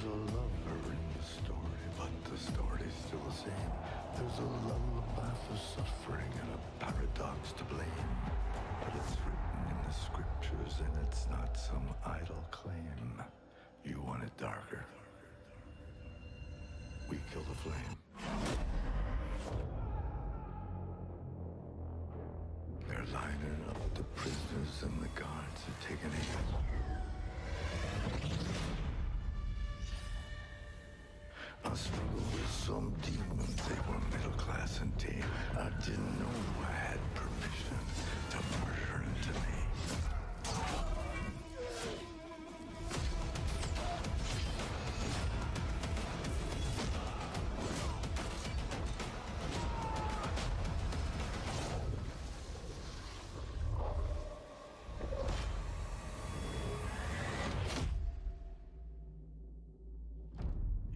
There's a lover in the story, but the story's still the same. There's a lullaby for suffering and a paradox to blame. But it's written in the scriptures and it's not some idle claim. You want it darker? We kill the flame. They're lining up the prisoners and the guards are taking aim. I struggled with some demons, they were middle class and tame. I didn't know I had permission to murder into me.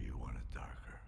You want it darker?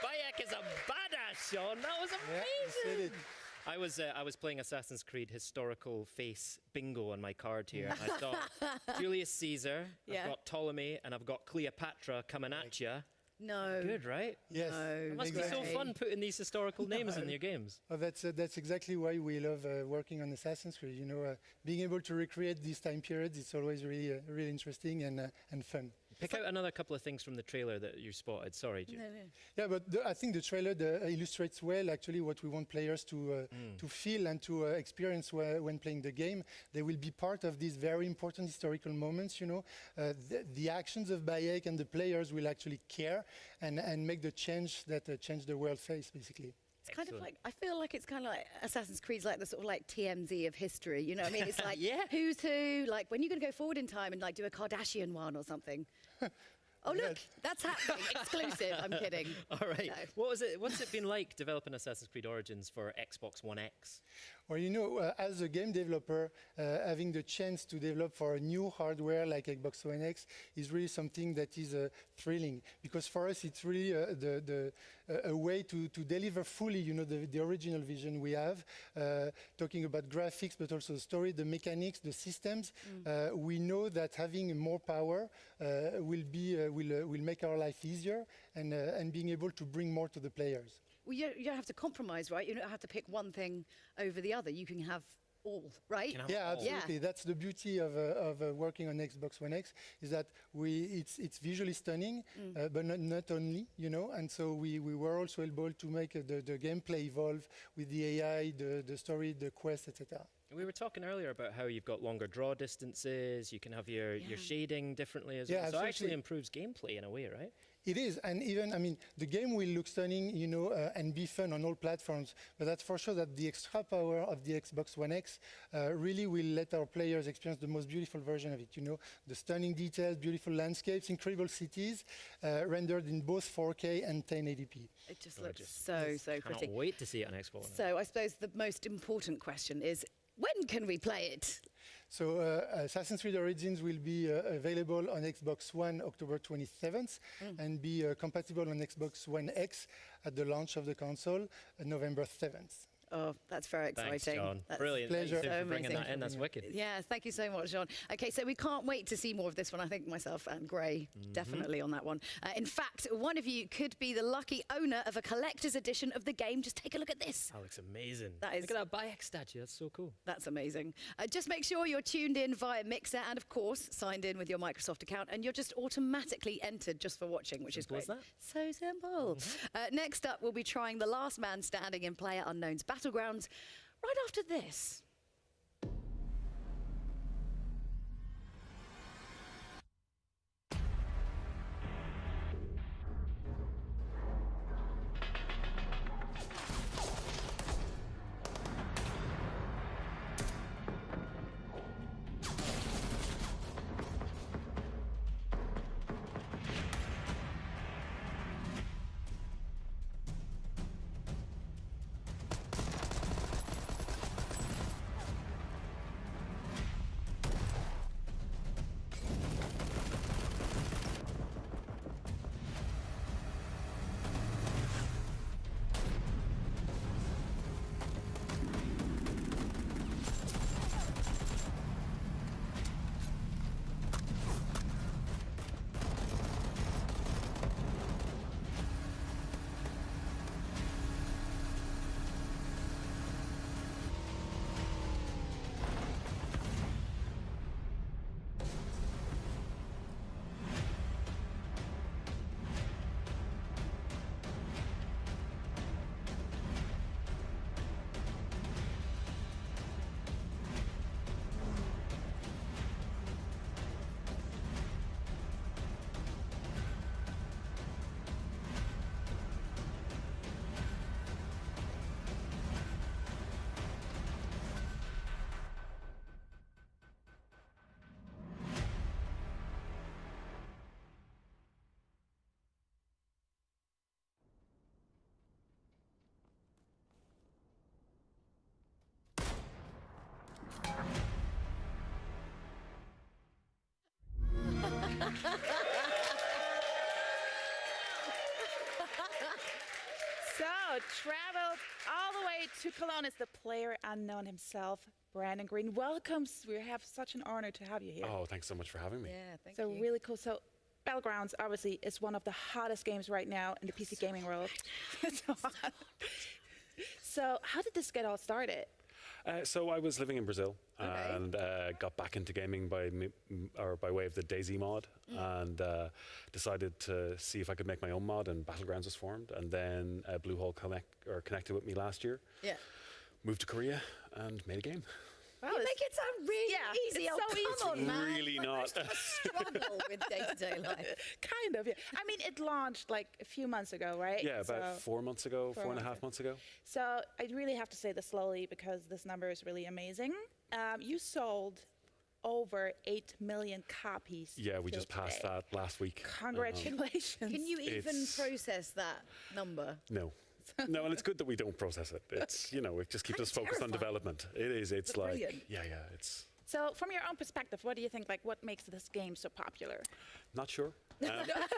Bayek is a badass, Sean. That was Yeah, amazing. you said it. I was playing Assassin's Creed historical face bingo on my card here. And I thought Julius Caesar, Yeah. I've got Ptolemy, and I've got Cleopatra coming at you. No. Good, right? Yes. It must be exactly. so fun putting these historical names in your games. Oh, that's exactly why we love working on Assassin's Creed. You know, being able to recreate these time periods, it's always really interesting and fun. Pick out another couple of things from the trailer that you spotted. Sorry, Jude. No. Yeah, but I think the trailer illustrates well actually what we want players to feel and to experience when playing the game. They will be part of these very important historical moments. You know, the actions of Bayek and the players will actually care and make the change that change the world face basically. It's kind of like, I feel like it's kind of like Assassin's Creed's like the sort of like TMZ of history, you know what I mean? It's like, Yeah. who's who, like when you're going to go forward in time and like do a Kardashian one or something. Oh, look, Yes. that's happening. Exclusive, I'm kidding. All right. No. What's it been like developing Assassin's Creed Origins for Xbox One X? Well, you know, as a game developer, having the chance to develop for a new hardware like Xbox One X is really something that is thrilling. Because for us, it's really a way to deliver fully, you know, the original vision we have, talking about graphics, but also the story, the mechanics, the systems. We know that having more power will make our life easier and being able to bring more to the players. Well, you don't have to compromise, right? You don't have to pick one thing over the other. You can have all, right? Can have Yeah, all. absolutely. Yeah. That's the beauty of working on Xbox One X, is that it's visually stunning, but not only, you know. And so we were also able to make the gameplay evolve with the AI, the story, the quest, etc. We were talking earlier about how you've got longer draw distances, you can have your shading differently as well. So it actually absolutely. improves gameplay in a way, right? It is, and even, I mean, the game will look stunning, you know, and be fun on all platforms, but that's for sure that the extra power of the Xbox One X really will let our players experience the most beautiful version of it, you know, the stunning details, beautiful landscapes, incredible cities, rendered in both 4K and 1080p. It just Gorgeous. looks so Cannot pretty. wait to see it on Xbox One. So I suppose the most important question is, when can we play it? So Assassin's Creed Origins will be available on Xbox One October 27th and be compatible on Xbox One X at the launch of the console November 7th. Oh, that's very Thanks, exciting. John. That's Brilliant. Pleasure. Thank you so for bringing amazing. that in. That's wicked. Yeah, thank you so much, John. Okay, so we can't wait to see more of this one. I think myself and Gray definitely on that one. In fact, one of you could be the lucky owner of a collector's edition of the game. Just take a look at this. That looks amazing. That is- Look at that Bayek statue. That's so cool. That's amazing. Just make sure you're tuned in via Mixer and, of course, signed in with your Microsoft account, and you're just automatically entered just for watching, which is Simple great. as that. So simple. Next up, we'll be trying the last man standing in PlayerUnknown's Battlegrounds right after this. traveled all the way to Cologne is the player unknown himself, Brandon Green. Welcome. We have such an honor to have you here. Oh, thanks so much for having me. Yeah, thank So you. really cool. So Battlegrounds obviously is one of the hottest games right now in the PC gaming world. It's so hot. So how did this get all started? So I was living in Brazil Okay. and got back into gaming by way of the DayZ mod, and decided to see if I could make my own mod. And Battlegrounds was formed, and then Bluehole connected with me last year. Yeah. Moved to Korea and made a game. Wow, You it's- make it sound really easy. it's Oh, so come easy. on, man. Really Like, not. I struggle with day-to-day life. kind of, yeah. I mean, it launched like a few months ago, right? Yeah, about So- 4 months ago, 4.5 months months ago. So I really have to say this slowly because this number is really amazing. You sold over 8 million copies. Yeah, we till just passed today. that last week. Congratulations. Can you even It's- process that number? No. No, and it's good that we don't process it. It's, it just keeps us focused on terrifying. development. It is. It's like, brilliant. yeah, it's So from your own perspective, what do you think, like, what makes this game so popular? not sure.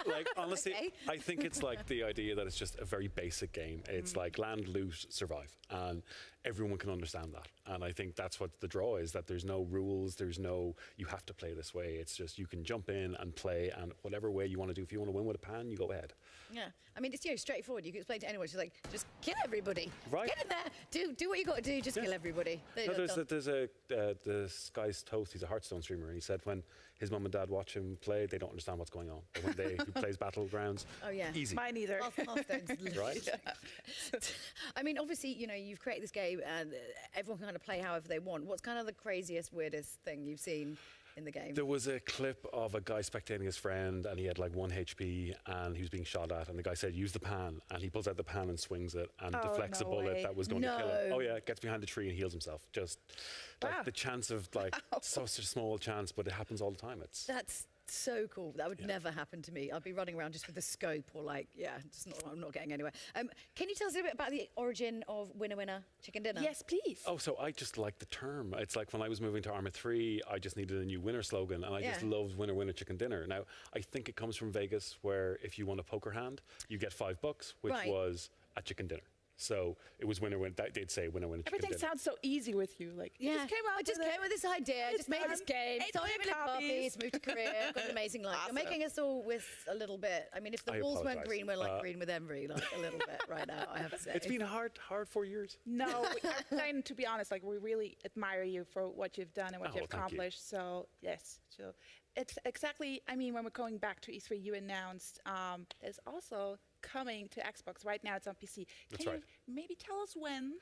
Like, honestly, Okay. I think it's like the idea that it's just a very basic game. It's like land, loot, survive. And everyone can understand that. And I think that's what the draw is, that there's no rules, you have to play this way. It's just, you can jump in and play, and whatever way you want to do. If you want to win with a pan, you go ahead. Yeah. I mean, it's straightforward. You can explain to anyone. She's like, just kill everybody. Right. Get in there. Do what you got to do. Just kill everybody. No, That's done. there's this guy's Toast, he's a Hearthstone streamer, and he said when his mum and dad watch him play, they don't understand what's going on. But when he plays Battlegrounds, Oh, yeah. easy. Mine either. Hearthstone's Right? I mean, obviously, you've created this game and everyone can kind of play however they want. What's kind of the craziest, weirdest thing you've seen in the game? There was a clip of a guy spectating his friend, and he had like 1 HP, and he was being shot at, and the guy said, use the pan, and he pulls out the pan and swings it, and Oh, deflects no a bullet way. that was going to kill him. No. Oh yeah, gets behind the tree and heals himself. Just like Wow. the chance of like such a small chance, but it happens all the time. It's That's so cool. That would never happen to me. I'd be running around just with a scope or I'm not getting anywhere. Can you tell us a bit about the origin of Winner Winner Chicken Dinner? Yes, please. Oh, so I just like the term. It's like when I was moving to Arma 3, I just needed a new winner slogan, and I just Yeah. loved Winner Winner Chicken Dinner. Now, I think it comes from Vegas, where if you won a poker hand, you get $5, which Right. was a chicken dinner. So it was winner winner. They'd say winner winner chicken Everything dinner. sounds so easy with you. Like, you Yeah, just came out I just with it. came with this idea. I It's just made this done. game. 8 Sold million 8 million copies. copies. Moved to Korea. Got an amazing life. You're Awesome. making us all with a little bit. I mean, if the I walls weren't apologise. green, we're like green with envy, like a little bit right now. I have to say. It's been hard 4 years. No, and to be honest, like we really admire you for what you've done and what Oh, you've thank you. accomplished. So yes, so it's exactly. I mean, when we're going back to E3, you announced there's also coming to Xbox. Right now, it's on PC. That's Can right. you maybe tell us when?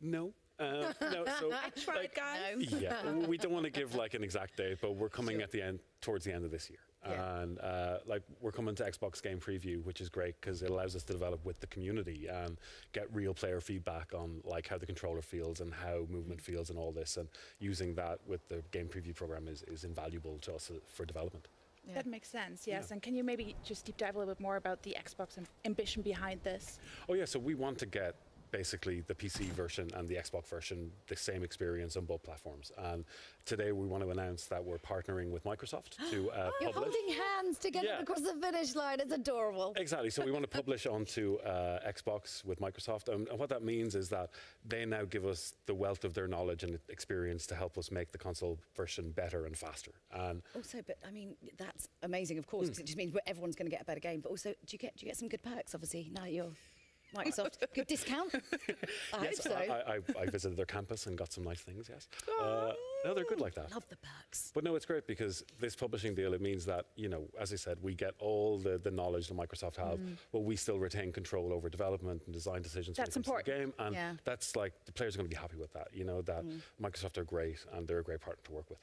No. No. So Try it, guys. No. yeah, we don't want to give like an exact date, but we're coming Sure. at the end, towards the end of this year. Yeah. And like we're coming to Xbox Game Preview, which is great because it allows us to develop with the community and get real player feedback on like how the controller feels and how movement feels and all this. And using that with the Game Preview program is invaluable to us for development. Yeah. That makes sense. Yes, and can you maybe just deep dive a little bit more about the Xbox ambition behind this? Oh yeah, so we want to get basically the PC version and the Xbox version the same experience on both platforms. And today we want to announce that we're partnering with Microsoft to You're publish. holding hands together Yeah. across the finish line. It's adorable. Exactly. So we want to publish onto Xbox with Microsoft. And what that means is that they now give us the wealth of their knowledge and experience to help us make the console version better and faster. And Also, but I mean, that's amazing, of course, because it just means everyone's going to get a better game. But also, do you get some good perks? Obviously, now that you're Microsoft, good discount. I yes, hope so. I visited their campus and got some nice things, yes. No, they're good like that. Love the perks. But no, it's great because this publishing deal, it means that, as I said, we get all the knowledge that Microsoft have, but we still retain control over development and design decisions That's when it comes to the game. important. And Yeah. that's like, the players are going to be happy with that, that Microsoft are great and they're a great partner to work with.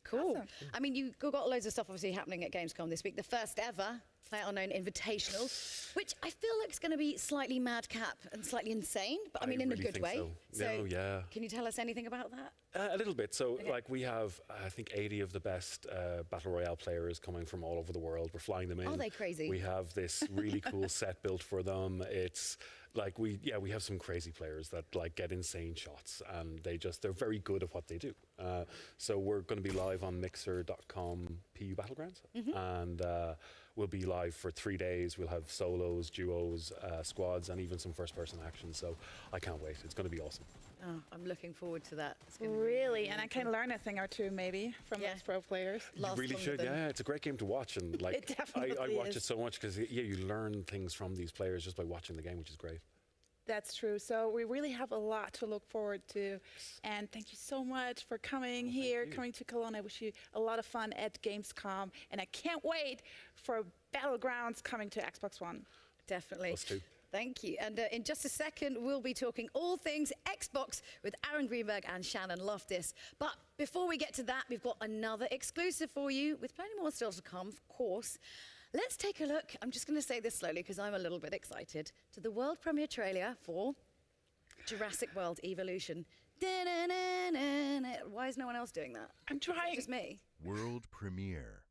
Cool. Awesome. I mean, you've got loads of stuff obviously happening at Gamescom this week. The first ever PlayerUnknown Invitational, which I feel like is going to be slightly madcap and slightly insane, but I mean in really a good think way. So. No, yeah. Can you tell us anything about that? A little bit. So, like, we have, I think, 80 of the best Battle Royale players coming from all over the world. We're flying them in. Are they crazy? We have this really cool set built for them. It's like, we have some crazy players that, like, get insane shots, and they're very good at what they do. So we're going to be live on mixer.com PU Battlegrounds, and we'll be live for 3 days. We'll have solos, duos, squads, and even some first-person action. So I can't wait. It's going to be awesome. Oh, I'm looking forward to that. It's gonna be Really, and I can learn a thing or two maybe from Yeah. those pro players. last You really one should. with them. Yeah, it's a great game to watch, and like It definitely I watch is. it so much because you learn things from these players just by watching the game, which is great. That's true. So we really have a lot to look forward to. And thank you so much for coming here, coming to Cologne. I wish you a lot of fun at Gamescom. And I can't wait for Battlegrounds coming to Xbox One. Definitely. Us too. Thank you. And in just a second, we'll be talking all things Xbox with Aaron Greenberg and Shannon Loftus. But before we get to that, we've got another exclusive for you with plenty more still to come, of course. Let's take a look. I'm just going to say this slowly because I'm a little bit excited. To the world premiere trailer for Jurassic World Evolution. Da-na-na-na-na. Why is no one else doing that? I'm trying. Just me. World premiere.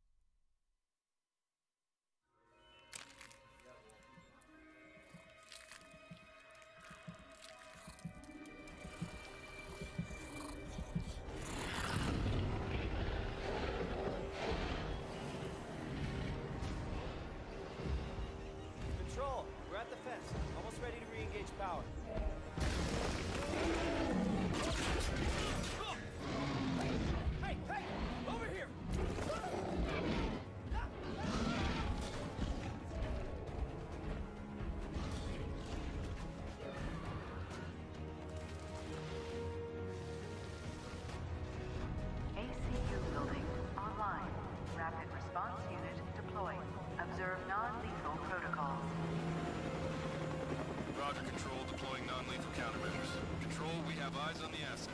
Control, we're at the fence. Almost ready to re-engage power. Hey, hey! Over here! ACU building online. Rapid response unit deployed. Observe non-lethal protocols. Roger, Control. Deploying non-lethal countermeasures. Control, we have eyes on the asset.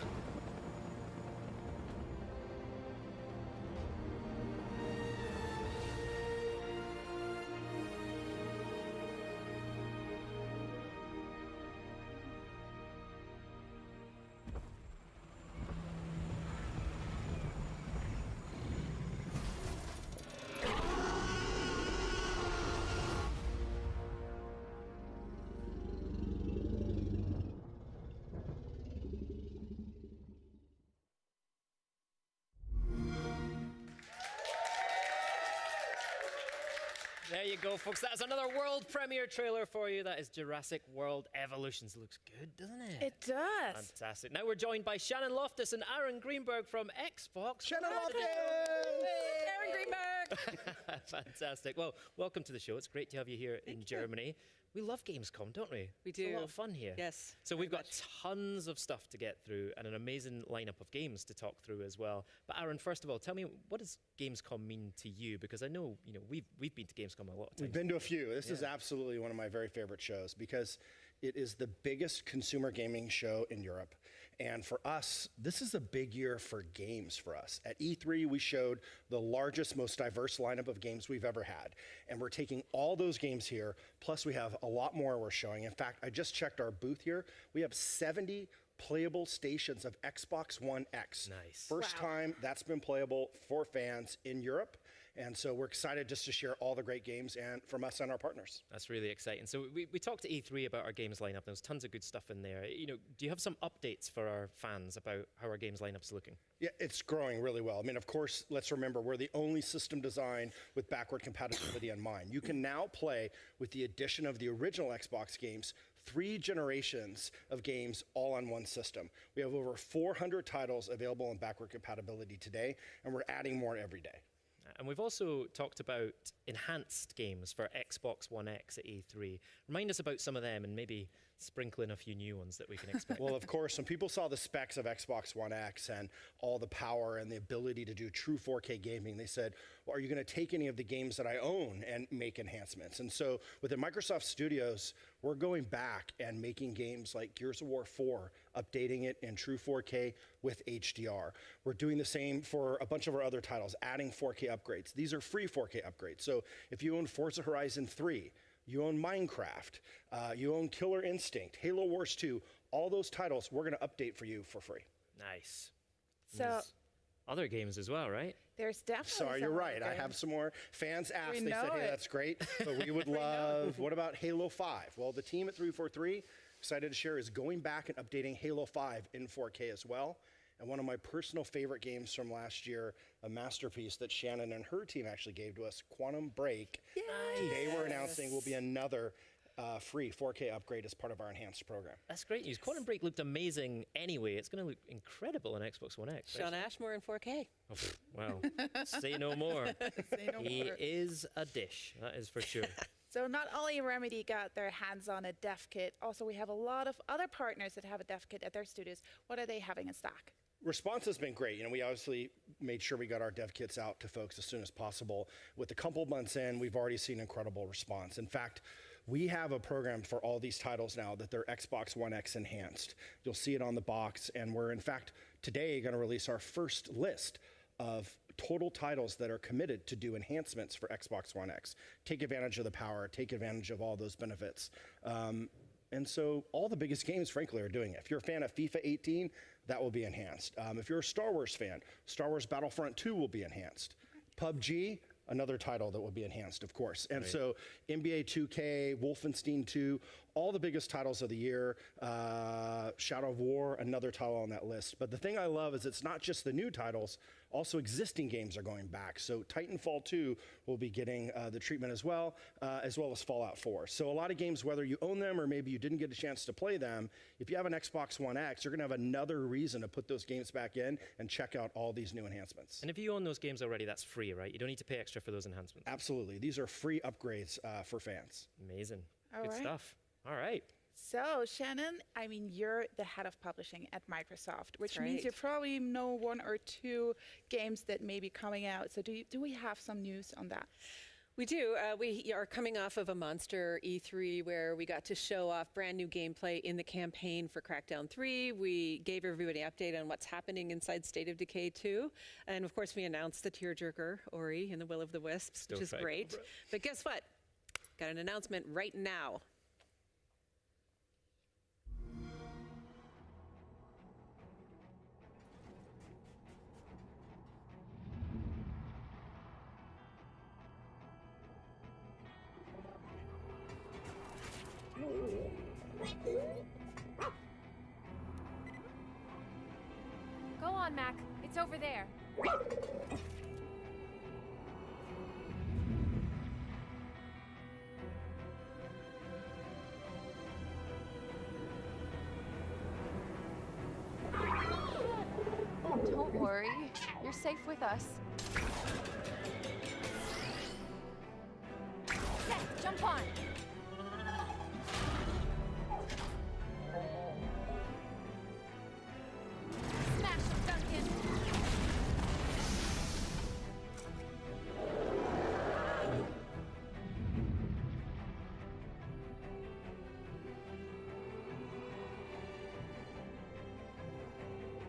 There you go, folks. That's another world premiere trailer for you. That is Jurassic World Evolutions. Looks good, doesn't it? It does. Fantastic. Now we're joined by Shannon Loftus and Aaron Greenberg from Xbox. Shannon Loftus! Aaron Greenberg. Fantastic. Well, welcome to the show. It's great to have you here in Germany. We love Gamescom, don't we? We It's a do. lot of fun here. Yes, So we've very got tons of stuff to get through and an amazing lineup of games to talk through as well. But Aaron, first of all, tell me, what does Gamescom mean to you? Because I know, we've been to Gamescom a lot of times. We've been to a few. This is absolutely one of my very favorite shows because it is the biggest consumer gaming show in Europe. And for us, this is a big year for games for us. At E3, we showed the largest, most diverse lineup of games we've ever had. And we're taking all those games here, plus we have a lot more we're showing. In fact, I just checked our booth here. We have 70 playable stations of Xbox One X. Nice. First time that's been playable for fans in Europe. And so we're excited just to share all the great games and from us and our partners. That's really exciting. So we talked to E3 about our games lineup. There's tons of good stuff in there. Do you have some updates for our fans about how our games lineup's looking? Yeah, it's growing really well. I mean, of course, let's remember, we're the only system design with backward compatibility in mind. You can now play with the addition of the original Xbox games, 3 generations of games all on one system. We have over 400 titles available in backward compatibility today, and we're adding more every day. And we've also talked about enhanced games for Xbox One X at E3. Remind us about some of them and maybe sprinkle in a few new ones that we can expect. Well, of course, when people saw the specs of Xbox One X and all the power and the ability to do true 4K gaming, they said, well, are you going to take any of the games that I own and make enhancements? And so within Microsoft Studios, we're going back and making games like Gears of War 4, updating it in true 4K with HDR. We're doing the same for a bunch of our other titles, adding 4K upgrades. These are free 4K upgrades. So if you own Forza Horizon 3, you own Minecraft, you own Killer Instinct, Halo Wars 2, all those titles we're going to update for you for free. Nice. So There's other games as well, right? there's definitely. Sorry, you're some right. I games. have some more. Fans asked, We they said, know hey, it. that's great, but we would love, what about Halo 5? Well, the team at 343, excited to share, is going back and updating Halo 5 in 4K as well. And one of my personal favorite games from last year, a masterpiece that Shannon and her team actually gave to us, Quantum Break. Today we're announcing will be another free 4K upgrade as part of our enhanced program. That's great news. Quantum Break looked amazing anyway. It's going to look incredible on Xbox One X. Sean Ashmore in 4K. Oh, wow. Say no more. He is a dish, that is for sure. So not only Remedy got their hands on a dev kit, also we have a lot of other partners that have a dev kit at their studios. What are they having in stock? Response has been great. You know, we obviously made sure we got our dev kits out to folks as soon as possible. With a couple months in, we've already seen incredible response. In fact, we have a program for all these titles now that they're Xbox One X enhanced. You'll see it on the box, and we're in fact today going to release our first list of total titles that are committed to do enhancements for Xbox One X. Take advantage of the power, take advantage of all those benefits. And so all the biggest games, frankly, are doing it. If you're a fan of FIFA 18, that will be enhanced. If you're a Star Wars fan, Star Wars Battlefront 2 will be enhanced. PUBG, another title that will be enhanced, of course. And so NBA 2K, Wolfenstein 2, all the biggest titles of the year, Shadow of War, another title on that list. But the thing I love is it's not just the new titles, also existing games are going back. So Titanfall 2 will be getting the treatment as well as Fallout 4. So a lot of games, whether you own them or maybe you didn't get a chance to play them, if you have an Xbox One X, you're gonna have another reason to put those games back in and check out all these new enhancements. And if you own those games already, that's free, right? You don't need to pay extra for those enhancements. Absolutely, these are free upgrades for fans. Amazing, All good right. stuff. All right. So, Shannon, I mean, you're the head of publishing at Microsoft, which That's means right. you probably know one or two games that may be coming out. So do we have some news on that? We do. We are coming off of a monster E3 where we got to show off brand new gameplay in the campaign for Crackdown 3. We gave everybody an update on what's happening inside State of Decay 2. And of course, we announced the tearjerker, Ori, in the Will of the Wisps, which is Stoked. great. But guess what? Got an announcement right now. Go on, Mac. It's over there. Don't worry. You're safe with us. Set, jump on. Smash him, Duncan.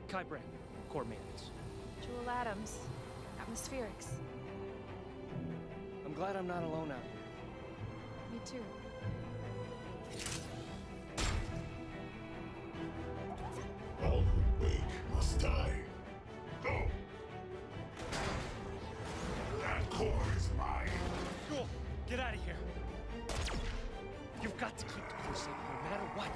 Kai Brand, core maintenance. Jewel Adams, atmospherics. I'm glad I'm not alone out here. Me too. All who wake must die. Go! That core is mine. Cool. Get out of here. You've got to keep the core safe no matter what.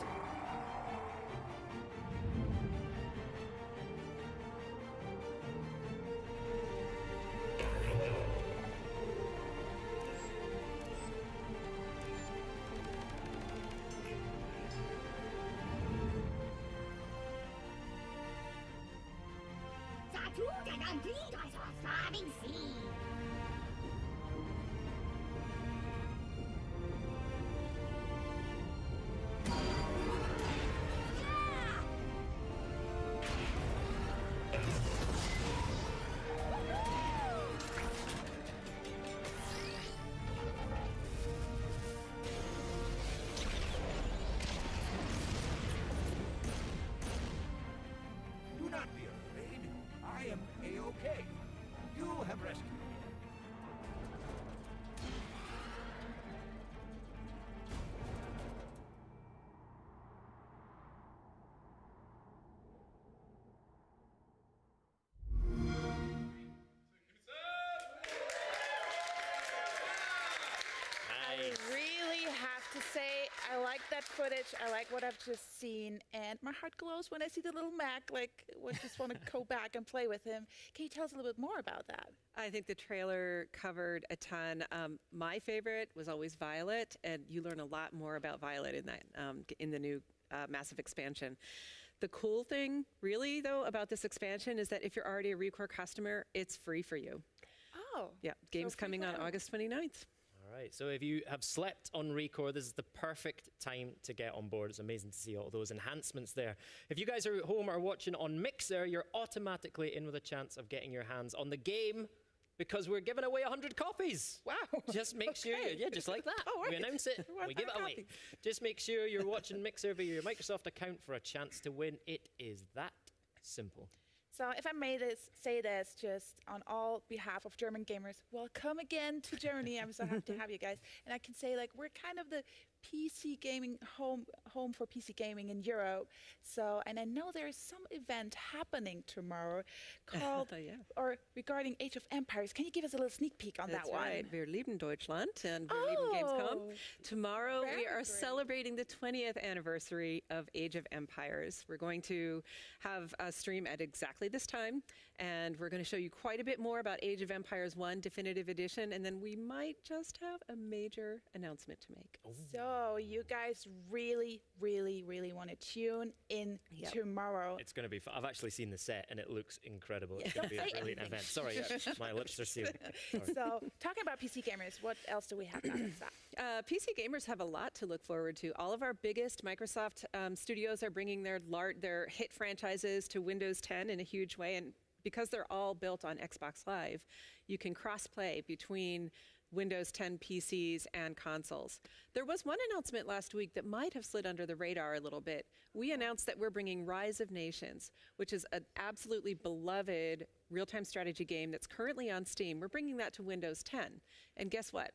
Do not be afraid. I am A-OK. You have rescued me, I like that footage. I like what I've just seen, and my heart glows when I see the little Mac. Like, I just want to go back and play with him. Can you tell us a little bit more about that? I think the trailer covered a ton. My favorite was always Violet, and you learn a lot more about Violet in that in the new massive expansion. The cool thing, really, though, about this expansion is that if you're already a Recore customer, it's free for you. Oh. Yeah, game's coming on August 29th. All right, so if you have slept on Recore, this is the perfect time to get on board. It's amazing to see all those enhancements there. If you guys are at home or watching on Mixer, you're automatically in with a chance of getting your hands on the game because we're giving away 100 copies. Wow. Just make sure, just like that. Oh, right. We announce it, we give it away. Just make sure you're watching Mixer via your Microsoft account for a chance to win. It is that simple. So if I may say this just on all behalf of German gamers, welcome again to Germany. I'm so happy to have you guys. And I can say, like, we're kind of the PC gaming home for PC gaming in Europe. So, and I know there's some event happening tomorrow called or regarding Age of Empires. Can you give us a little sneak peek on that one? That's right. Wir lieben Deutschland and wir lieben Gamescom. Tomorrow we are celebrating the 20th anniversary of Age of Empires. We're going to have a stream at exactly this time, and we're going to show you quite a bit more about Age of Empires 1 Definitive Edition, and then we might just have a major announcement to make. So you guys really, really, really want to tune in tomorrow. It's going to be fun. I've actually seen the set, and it looks incredible. It's going to be a brilliant event. Sorry, my lips are sealed. Sorry. So talking about PC gamers, what else do we have besides that? PC gamers have a lot to look forward to. All of our biggest Microsoft studios are bringing their hit franchises to Windows 10 in a huge way, and because they're all built on Xbox Live, you can cross-play between Windows 10 PCs and consoles. There was one announcement last week that might have slid under the radar a little bit. We announced that we're bringing Rise of Nations, which is an absolutely beloved real-time strategy game that's currently on Steam. We're bringing that to Windows 10. And guess what?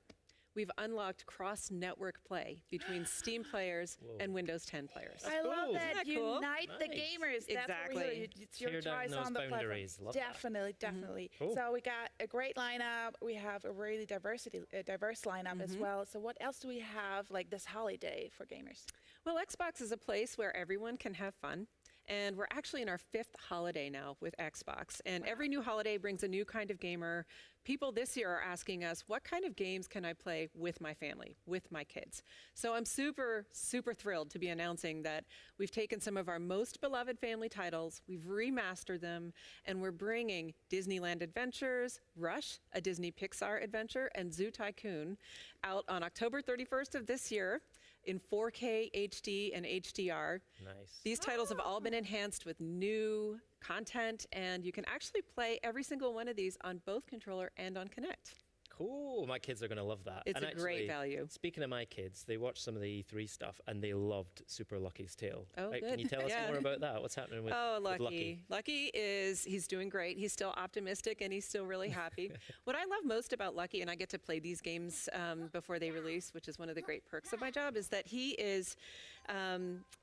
We've unlocked cross-network play between Steam players and Windows 10 players. I love that. Isn't that cool? Unite the gamers. That's Exactly. what it's your Tear down choice those on the platform. boundaries. Love Definitely, definitely. Cool. So we got a great lineup. We have a really diverse lineup as well. So what else do we have like this holiday for gamers? Well, Xbox is a place where everyone can have fun. And we're actually in our 5th holiday now with Xbox. And every new holiday brings a new kind of gamer. People this year are asking us, what kind of games can I play with my family, with my kids? So I'm super, super thrilled to be announcing that we've taken some of our most beloved family titles, we've remastered them, and we're bringing Disneyland Adventures, Rush, a Disney Pixar adventure, and Zoo Tycoon out on October 31st of this year in 4K HD and HDR. Nice. These titles have all been enhanced with new content, and you can actually play every single one of these on both controller and on Kinect. Cool. My kids are going to love that. It's and a great value. Speaking of my kids, they watched some of the E3 stuff and they loved Super Lucky's Tale. Oh, right? good. Can you tell us more about that? What's happening with, with Lucky? Lucky he's doing great. He's still optimistic and he's still really happy. What I love most about Lucky, and I get to play these games before they release, which is one of the great perks of my job, is that he is,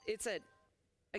it's a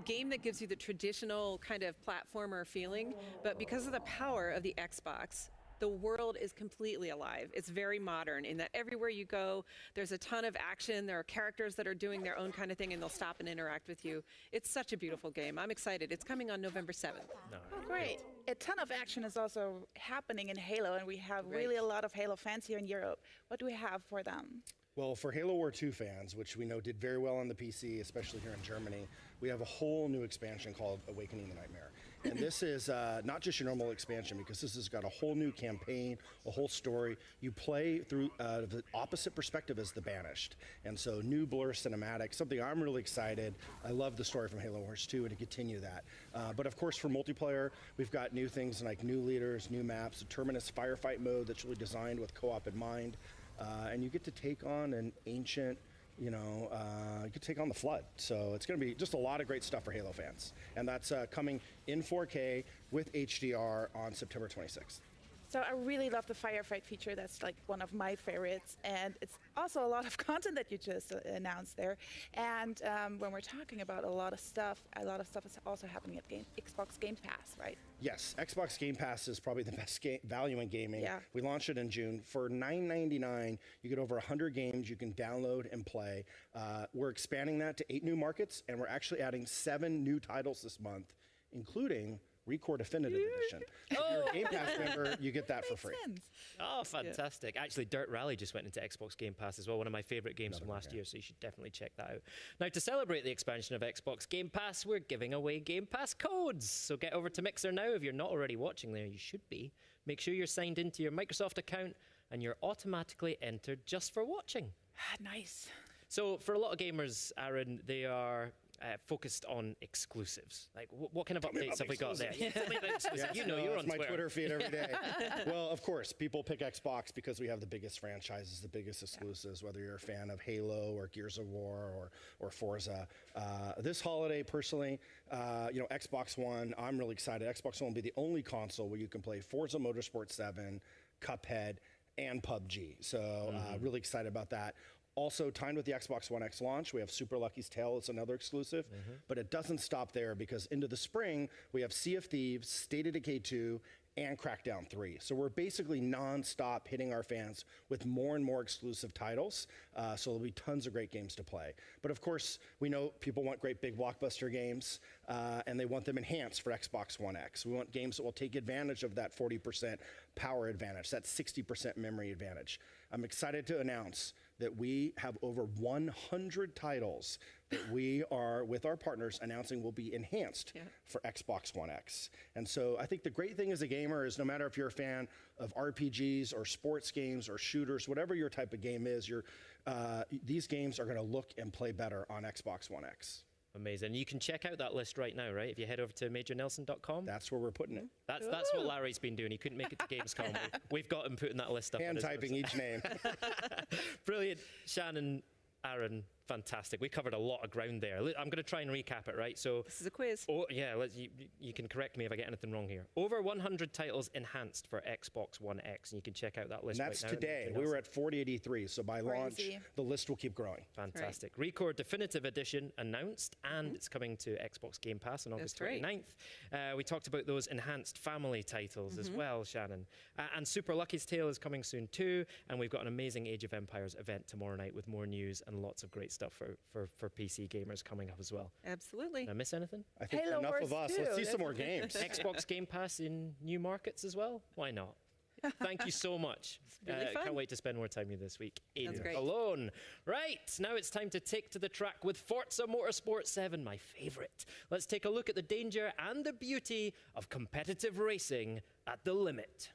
game that gives you the traditional kind of platformer feeling, but because of the power of the Xbox, the world is completely alive. It's very modern in that everywhere you go, there's a ton of action. There are characters that are doing their own kind of thing and they'll stop and interact with you. It's such a beautiful game. I'm excited. It's coming on November 7th. Oh, great. A ton of action is also happening in Halo, and we have really a lot of Halo fans here in Europe. What do we have for them? Well, for Halo War 2 fans, which we know did very well on the PC, especially here in Germany, we have a whole new expansion called Awakening the Nightmare. And this is not just your normal expansion, because this has got a whole new campaign, a whole story. You play through the opposite perspective as the Banished. And so new blur cinematic, something I'm really excited. I love the story from Halo Wars 2 and to continue that. But of course, for multiplayer, we've got new things like new leaders, new maps, a Terminus firefight mode that's really designed with co-op in mind. And you get to take on an ancient, you could take on the Flood. So it's going to be just a lot of great stuff for Halo fans. And that's coming in 4K with HDR on September 26th. So I really love the firefight feature. That's like one of my favorites, and it's also a lot of content that you just announced there. And when we're talking about a lot of stuff is also happening at Xbox Game Pass, right? Yes, Xbox Game Pass is probably the best value in gaming. Yeah. We launched it in June. For $9.99, you get over 100 games you can download and play. We're expanding that to 8 new markets, and we're actually adding 7 new titles this month, including Recore Definitive Edition. If you're a Game Pass member, you get that for free. Oh, fantastic. Actually, Dirt Rally just went into Xbox Game Pass as well, one of my favorite games from last year, so you should definitely check that out. Now, to celebrate the expansion of Xbox Game Pass, we're giving away Game Pass codes. So get over to Mixer now. If you're not already watching there, you should be. Make sure you're signed into your Microsoft account, and you're automatically entered just for watching. Nice. So for a lot of gamers, Aaron, they are focused on exclusives. Like, what kind of updates have we got there? Yeah, tell me about exclusives. Yes, You know, you're it's on my Twitter. Twitter feed every day. Well, of course, people pick Xbox because we have the biggest franchises, the biggest exclusives, whether you're a fan of Halo or Gears of War or Forza. This holiday, personally, Xbox One, I'm really excited. Xbox One will be the only console where you can play Forza Motorsport 7, Cuphead, and PUBG. So really excited about that. Also, timed with the Xbox One X launch, we have Super Lucky's Tale. It's another exclusive. But it doesn't stop there, because into the spring, we have Sea of Thieves, State of Decay 2, and Crackdown 3. So we're basically non-stop hitting our fans with more and more exclusive titles. So there'll be tons of great games to play. But of course, we know people want great big blockbuster games, and they want them enhanced for Xbox One X. We want games that will take advantage of that 40% power advantage, that 60% memory advantage. I'm excited to announce that we have over 100 titles that we are, with our partners, announcing will be enhanced for Xbox One X. And so I think the great thing as a gamer is, no matter if you're a fan of RPGs or sports games or shooters, whatever your type of game is, these games are going to look and play better on Xbox One X. Amazing. You can check out that list right now, right? If you head over to majornelson.com. That's where we're putting it. That's what Larry's been doing. He couldn't make it to Gamescom. We've got him putting that list up. Hand typing each name. Brilliant. Shannon, Aaron, fantastic. We covered a lot of ground there. I'm going to try and recap it, right? So This is a quiz. Oh, yeah, you can correct me if I get anything wrong here. Over 100 titles enhanced for Xbox One X, and you can check out that list And that's right now. today. We were at 4083, so by launch, the list will keep growing. Fantastic. Recore Definitive Edition announced, and it's coming to Xbox Game Pass on August 29th. We talked about those enhanced family titles as well, Shannon. And Super Lucky's Tale is coming soon too, and we've got an amazing Age of Empires event tomorrow night with more news and lots of great stuff for PC gamers coming up as well. Absolutely. Did I miss anything? I think enough of us. Let's see some more games. Xbox Game Pass in new markets as well? Why not? Thank you so much. Really fun. Can't wait to spend more time with you this week in Sounds great. Cologne. Right, now it's time to take to the track with Forza Motorsport 7, my favorite. Let's take a look at the danger and the beauty of competitive racing at the limit.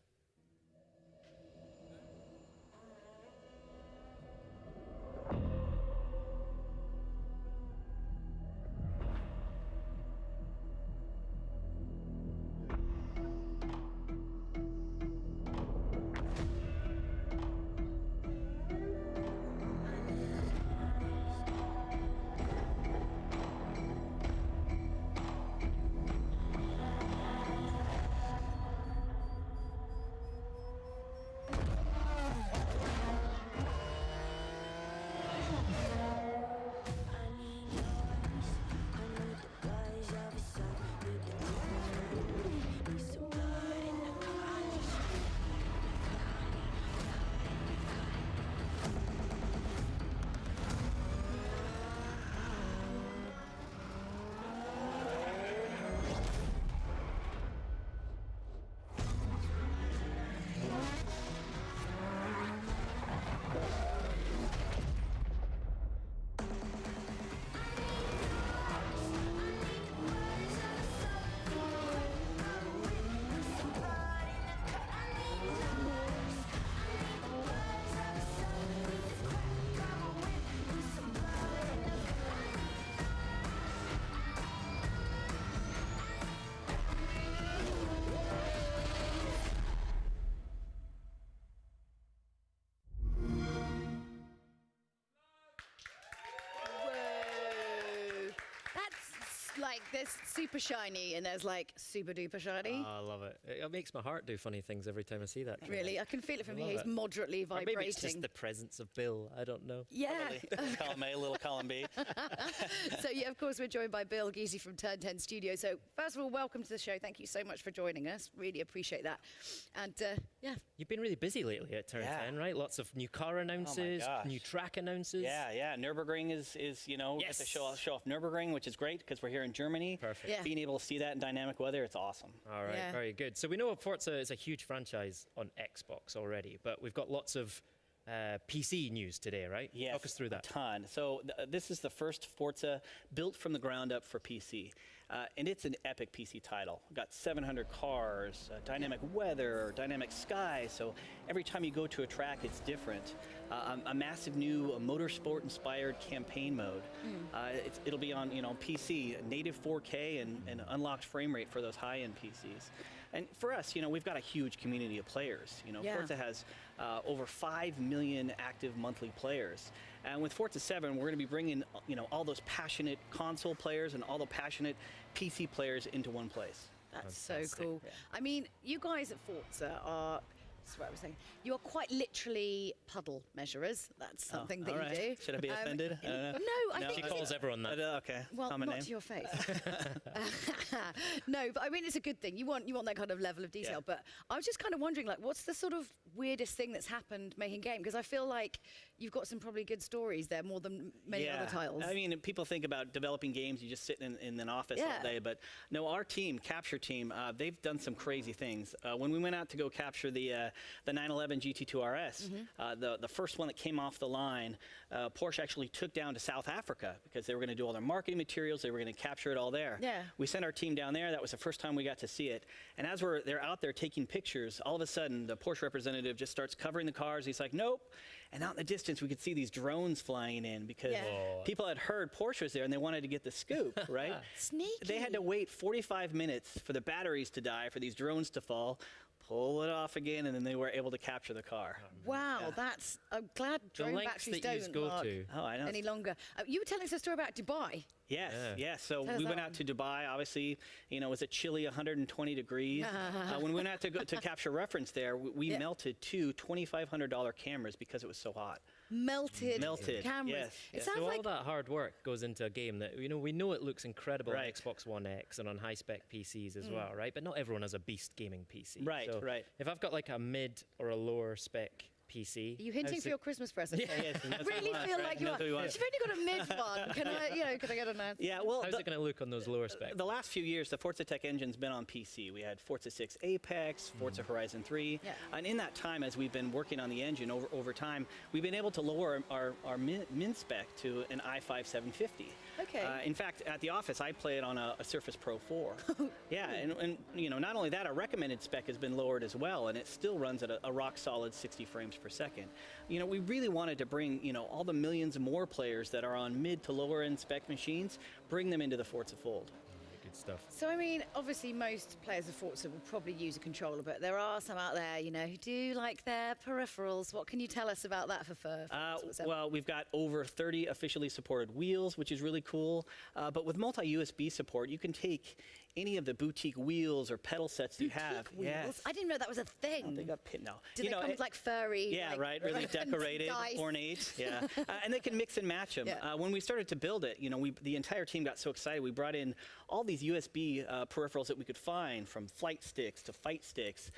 like there's super shiny and there's like super duper shiny. Oh, I love it. It makes my heart do funny things every time I see that. Really, I can feel it from love here. He's it. moderately Or vibrating. maybe it's just the presence of Bill. I don't know. Yeah. Column A, little column B. So yeah, of course, we're joined by Bill Geesey from Turn 10 Studio. So first of all, welcome to the show. Thank you so much for joining us. Really appreciate that. And yeah. You've been really busy lately at Turn 10, right? Lots of new car announces, gosh. new track announces. Yeah. Nürburgring is you know, Yes. get to show off Nürburgring, which is great because we're here in Germany. Perfect. Yeah. Being able to see that in dynamic weather, it's awesome. All right, Yeah. very good. So we know Forza is a huge franchise on Xbox already, but we've got lots of PC news today, right? Yes, Talk us through that. a ton. So this is the first Forza built from the ground up for PC. And it's an epic PC title. We've got 700 cars, dynamic weather, dynamic sky. So every time you go to a track, it's different. A massive new motorsport-inspired campaign mode. It'll be on PC, native 4K and unlocked frame rate for those high-end PCs. And for us, we've got a huge community of players. Yeah. Forza has over 5 million active monthly players. And with Forza 7, we're going to be bringing, all those passionate console players and all the passionate PC players into one place. That's so cool. Yeah. I mean, you guys at Forza are, that's what I was saying, you are quite literally puddle measurers. That's something that all right. you do. Should I be offended? I don't know. No, I No? think She it's- calls everyone that. Okay. Well, Common not name. to your face. No, but I mean, it's a good thing. You want that kind of level of detail. Yeah. But I was just kind of wondering, like, what's the sort of weirdest thing that's happened making game? Because I feel like you've got some probably good stories there, more than many other titles. I mean, people think about developing games, you just sit in an office Yeah. all day. But no, our team, Capture Team, they've done some crazy things. When we went out to go capture the 911 GT2 RS, the first one that came off the line, Porsche actually took down to South Africa because they were going to do all their marketing materials. They were going to capture it all there. Yeah. We sent our team down there. That was the first time we got to see it. And as they're out there taking pictures, all of a sudden the Porsche representative just starts covering the cars. He's like, nope. And out in the distance, we could see these drones flying in because Yeah. people had heard Porsche was there and they wanted to get the scoop, right? Sneaky. They had to wait 45 minutes for the batteries to die, for these drones to fall, pull it off again, and then they were able to capture the car. Wow, that's. I'm glad drone lengths batteries that yous don't go mark to. Oh, I know. any longer. You were telling us a story about Dubai. Yes, Yeah. yes. So Tell us we that went one. out to Dubai. Obviously, it was a chilly 120 degrees. When we went out to capture reference there, we Yeah. melted two $2,500 cameras because it was so hot. Melted cameras. yes, It yes. sounds So like all that hard work goes into a game that we know it looks incredible Right. on Xbox One X and on high spec PCs as well, right? But not everyone has a beast gaming PC. Right, so right. If I've got like a mid or a lower spec PC, Are you hinting how's for it- your Christmas present? Yes, I that's what really we want, feel right? like you That's are. what we want. If you've only got a mid one, can I get an answer? Yeah, well, How's it going to look on those lower specs? the last few years, the Forza Tech engine's been on PC. We had Forza 6 Apex, Forza Horizon 3. Yeah. And in that time, as we've been working on the engine over time, we've been able to lower our min spec to an i5 750. Okay. In fact, at the office, I play it on a Surface Pro 4. Yeah, and not only that, our recommended spec has been lowered as well, and it still runs at a rock solid 60 frames per second. We really wanted to bring, all the millions more players that are on mid to lower end spec machines, bring them into the Forza fold. Good stuff. So, I mean, obviously most players of Forza will probably use a controller, but there are some out there, who do like their peripherals. What can you tell us about that for Forza 7? Well, we've got over 30 officially supported wheels, which is really cool. But with multi-USB support, you can take any of the boutique wheels or pedal sets that you have. Wheels? Yes. I didn't know that was a thing. They got pit now. Do they come with like furry? Yeah, like, right. Really decorated, dice? ornate. Yeah, and they can mix and match them. Yeah. When we started to build it, the entire team got so excited. We brought in all these USB peripherals that we could find, from flight sticks to fight sticks.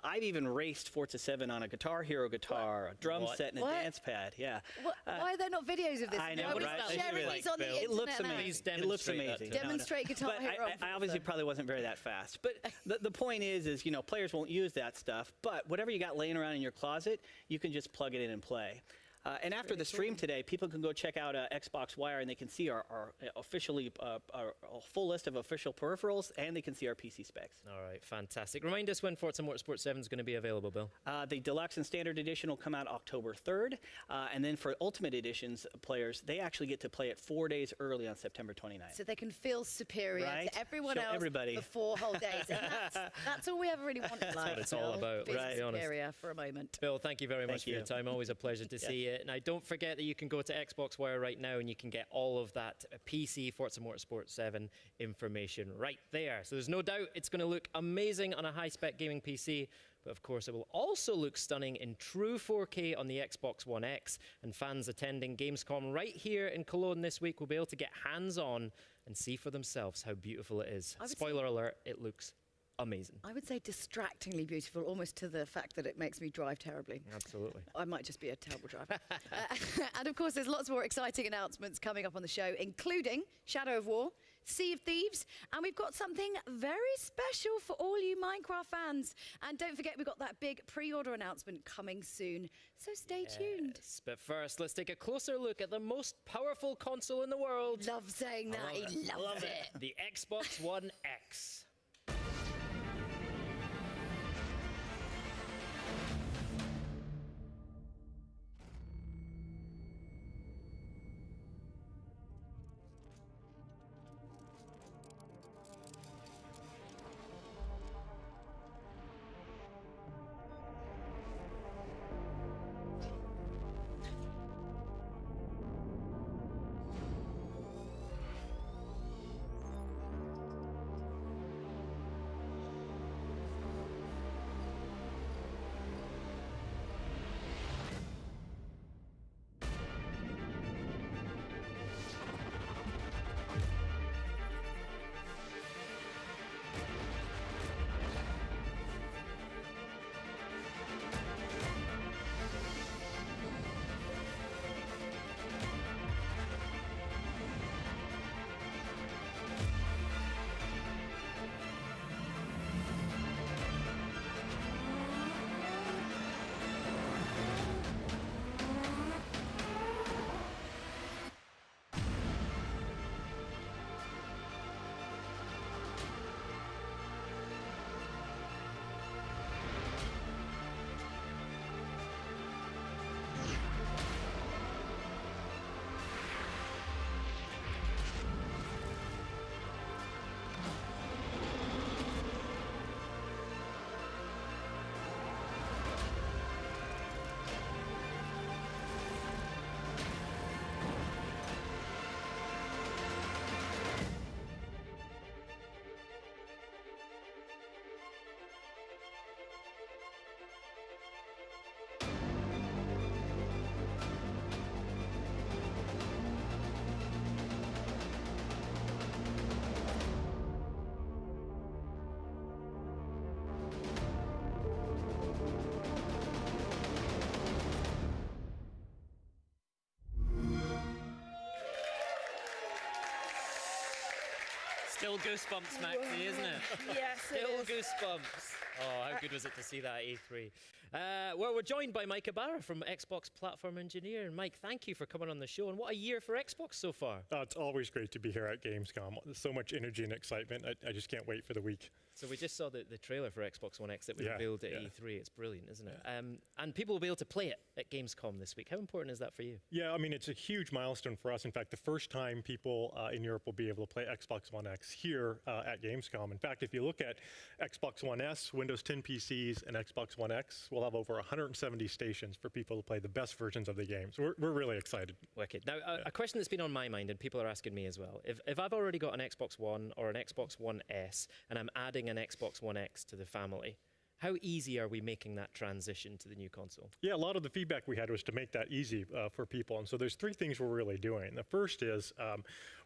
I've even raced Forza 7 on a Guitar Hero guitar, a drum What? set, and What? a dance pad. Yeah. Why are there not videos of this? I know, Why are we right? sharing these on the internet It looks now? amazing. Please It looks demonstrate that amazing. to us. Demonstrate Guitar But Hero. I obviously probably wasn't very that fast. But the point is players won't use that stuff. But whatever you got laying around in your closet, you can just plug it in and play. And after the stream today, people can go check out Xbox Wire, and they can see our officially our full list of official peripherals, and they can see our PC specs. All right, fantastic. Remind us when Forza Motorsport 7 is going to be available, Bill. The Deluxe and Standard Edition will come out October 3rd. And then for Ultimate Editions players, they actually get to play it 4 days early on September 29th. So they can feel superior Right. to everyone Show else everybody. for 4 whole days. And that's all we ever really want in life. what it's all Bill. about, Feel let's be honest. superior for a moment. Bill, thank you very much for your you. time. Always a pleasure to see you. it. Now, don't forget that you can go to Xbox Wire right now and you can get all of that PC Forza Motorsport 7 information right there. So there's no doubt it's going to look amazing on a high-spec gaming PC, but of course it will also look stunning in true 4K on the Xbox One X. And fans attending Gamescom right here in Cologne this week will be able to get hands-on and see for themselves how beautiful it is. Spoiler alert, it looks amazing. I would say distractingly beautiful, almost to the fact that it makes me drive terribly. Absolutely. I might just be a terrible driver. And of course, there's lots more exciting announcements coming up on the show, including Shadow of War, Sea of Thieves, and we've got something very special for all you Minecraft fans. And don't forget, we've got that big pre-order announcement coming soon, so stay tuned. But first, let's take a closer look at the most powerful console in the world. Love saying that. He loves it. The Xbox One X. Still goosebumps, Maxie, isn't it? Yes, Still it is. goosebumps. Oh, how good was it to see that at E3? Well, we're joined by Mike Ibarra from Xbox Platform Engineer. And Mike, thank you for coming on the show. And what a year for Xbox so far. It's always great to be here at Gamescom. There's so much energy and excitement. I just can't wait for the week. So we just saw the trailer for Xbox One X that was revealed at E3. It's brilliant, isn't it? And people will be able to play it at Gamescom this week. How important is that for you? Yeah, I mean, it's a huge milestone for us. In fact, the first time people in Europe will be able to play Xbox One X here at Gamescom. In fact, if you look at Xbox One S, Windows 10 PCs, and Xbox One X, we'll have over 170 stations for people to play the best versions of the game. So we're really excited. Wicked. Now, a question that's been on my mind, and people are asking me as well. If I've already got an Xbox One or an Xbox One S, and I'm adding an Xbox One X to the family, how easy are we making that transition to the new console? Yeah, a lot of the feedback we had was to make that easy for people. And so there's three things we're really doing. The first is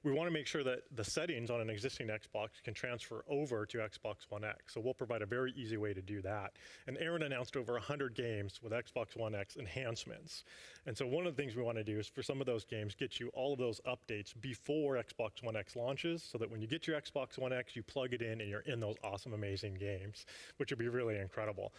we want to make sure that the settings on an existing Xbox can transfer over to Xbox One X. So we'll provide a very easy way to do that. And Aaron announced over 100 games with Xbox One X enhancements. And so one of the things we want to do is for some of those games, get you all of those updates before Xbox One X launches, so that when you get your Xbox One X, you plug it in and you're in those awesome, amazing games, which would be really incredible.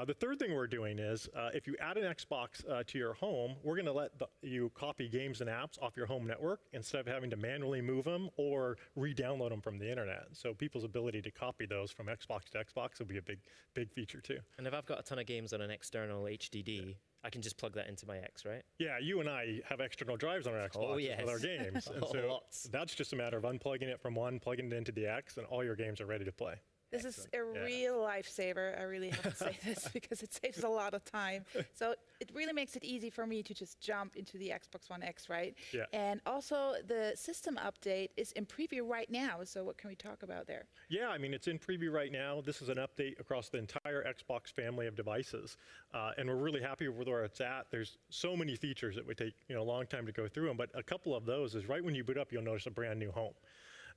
The third thing we're doing is if you add an Xbox to your home, we're going to let you copy games and apps off your home network instead of having to manually move them or re-download them from the internet. So people's ability to copy those from Xbox to Xbox will be a big feature too. And if I've got a ton of games on an external HDD, I can just plug that into my X, right? Yeah, you and I have external drives on our Xbox with our games. And so Lots. that's just a matter of unplugging it from one, plugging it into the X, and all your games are ready to play. This is a real lifesaver. I really have to say this because it saves a lot of time. So it really makes it easy for me to just jump into the Xbox One X, right? Yeah. And also the system update is in preview right now. So what can we talk about there? Yeah, I mean, it's in preview right now. This is an update across the entire Xbox family of devices. And we're really happy with where it's at. There's so many features that would take a long time to go through them, but a couple of those is right when you boot up, you'll notice a brand new home.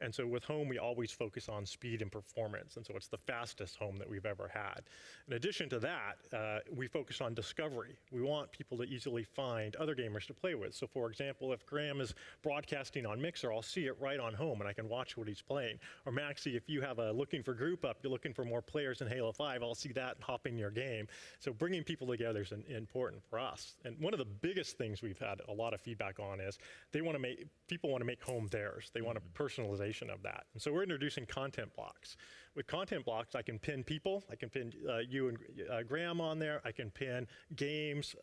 And so with home, we always focus on speed and performance. And so it's the fastest home that we've ever had. In addition to that, we focus on discovery. We want people to easily find other gamers to play with. So for example, if Graham is broadcasting on Mixer, I'll see it right on home and I can watch what he's playing. Or Maxie, if you have a looking for group up, you're looking for more players in Halo 5, I'll see that and hop in your game. So bringing people together is important for us. And one of the biggest things we've had a lot of feedback on is people want to make home theirs. They want a personalization of that. And so we're introducing content blocks. With content blocks, I can pin people. I can pin you and Graham on there. I can pin games,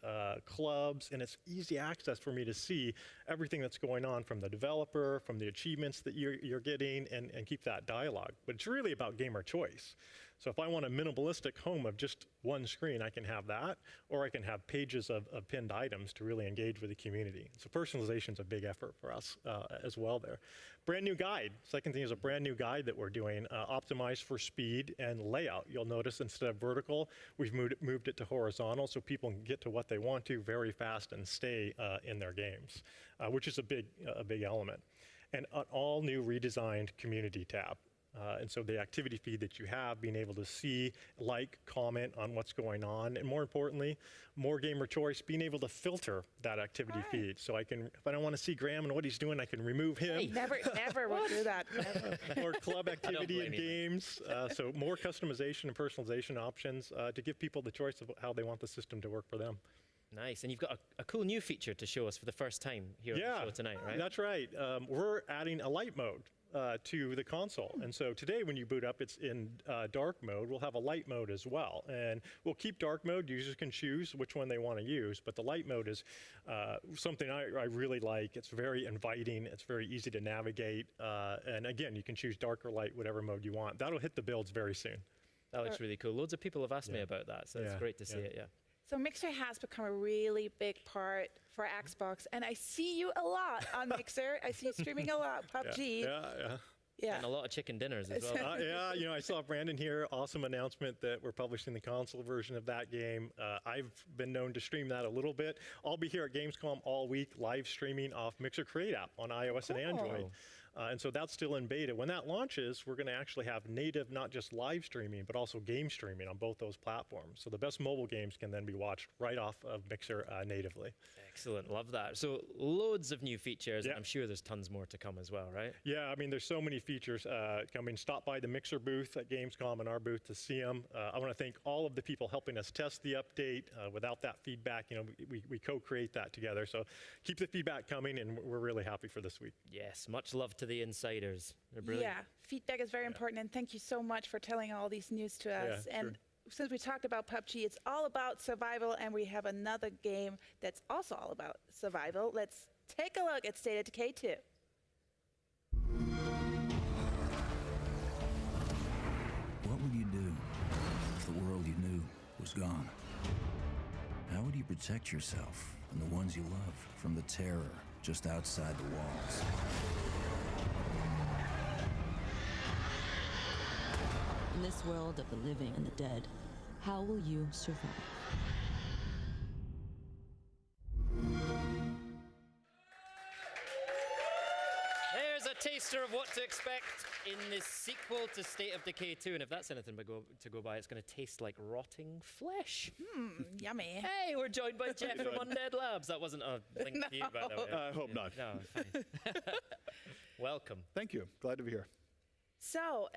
clubs, and it's easy access for me to see everything that's going on from the developer, from the achievements that you're getting, and keep that dialogue. But it's really about gamer choice. So if I want a minimalistic home of just one screen, I can have that, or I can have pages of pinned items to really engage with the community. So personalization is a big effort for us as well there. Brand new guide. Second thing is a brand new guide that we're doing, optimized for speed and layout. You'll notice instead of vertical, we've moved it to horizontal so people can get to what they want to very fast and stay in their games, which is a big element. And an all new redesigned community tab. And so the activity feed that you have, being able to see, like, comment on what's going on, and more importantly, more gamer choice, being able to filter that activity feed. So I can, if I don't want to see Graham and what he's doing, I can remove him. Hey, never will do that. Never. Or club activity in games. So more customization and personalization options to give people the choice of how they want the system to work for them. Nice, and you've got a cool new feature to show us for the first time here on the show tonight, right? That's right. We're adding a light mode to the console. And so today when you boot up, it's in dark mode. We'll have a light mode as well. And we'll keep dark mode. Users can choose which one they want to use. But the light mode is something I really like. It's very inviting. It's very easy to navigate. And again, you can choose dark or light, whatever mode you want. That'll hit the builds very soon. That looks really cool. Loads of people have asked me about that, so it's great to see it, So Mixer has become a really big part for Xbox, and I see you a lot on Mixer. I see you streaming a lot, PUBG. Yeah. And a lot of chicken dinners as well. Yeah, I saw Brandon here. Awesome announcement that we're publishing the console version of that game. I've been known to stream that a little bit. I'll be here at Gamescom all week, live streaming off Mixer Create app on iOS and Android. And so that's still in beta. When that launches, we're going to actually have native, not just live streaming, but also game streaming on both those platforms. So the best mobile games can then be watched right off of Mixer natively. Excellent, love that. So loads of new features, and I'm sure there's tons more to come as well, right? Yeah, I mean, there's so many features coming. Stop by the Mixer booth at Gamescom and our booth to see them. I want to thank all of the people helping us test the update. Without that feedback, we co-create that together. So keep the feedback coming, and we're really happy for this week. Yes, much love to the insiders. They're brilliant. Yeah, feedback is very important, and thank you so much for telling all these news to us. And since we talked about PUBG, it's all about survival, and we have another game that's also all about survival. Let's take a look at State of Decay 2. What would you do if the world you knew was gone? How would you protect yourself and the ones you love from the terror just outside the walls? In this world of the living and the dead, how will you survive? There's a taster of what to expect in this sequel to State of Decay 2. And if that's anything to go by, it's going to taste like rotting flesh. Yummy. Hey, we're joined by Jeff from Undead Labs. That wasn't a link to you, by the way. I hope not. No, fine. Welcome. Thank you. Glad to be here. So,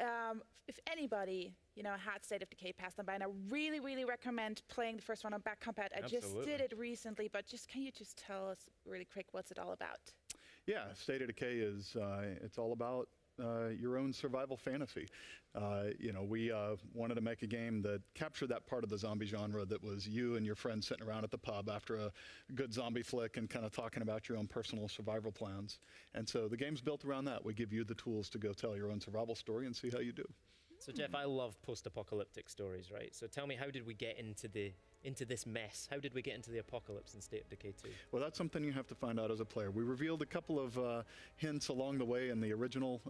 if anybody, had State of Decay passed them by, and I really, really recommend playing the first one on back compat. I just did it recently, but can you just tell us really quick what's it all about? Yeah, State of Decay is, it's all about your own survival fantasy. We wanted to make a game that captured that part of the zombie genre that was you and your friends sitting around at the pub after a good zombie flick and kind of talking about your own personal survival plans. And so the game's built around that. We give you the tools to go tell your own survival story and see how you do. So Jeff, I love post-apocalyptic stories, right? So tell me, how did we get into this mess? How did we get into the apocalypse in State of Decay 2? Well, that's something you have to find out as a player. We revealed a couple of hints along the way in the original.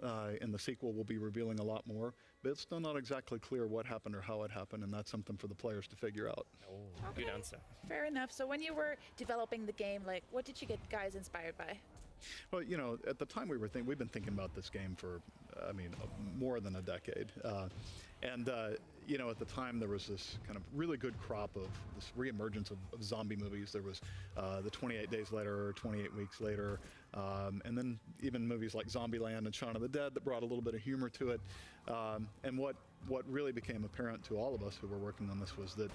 In the sequel, we'll be revealing a lot more, but it's still not exactly clear what happened or how it happened, and that's something for the players to figure out. Oh, good answer. Fair enough. So when you were developing the game, like, what did you get guys inspired by? Well, you know, at the time we've been thinking about this game for, more than a decade. You know, at the time there was this kind of really good crop of this reemergence of zombie movies. There was the 28 Days Later, 28 Weeks Later, and then even movies like Zombieland and Shaun of the Dead that brought a little bit of humor to it. And what really became apparent to all of us who were working on this was that,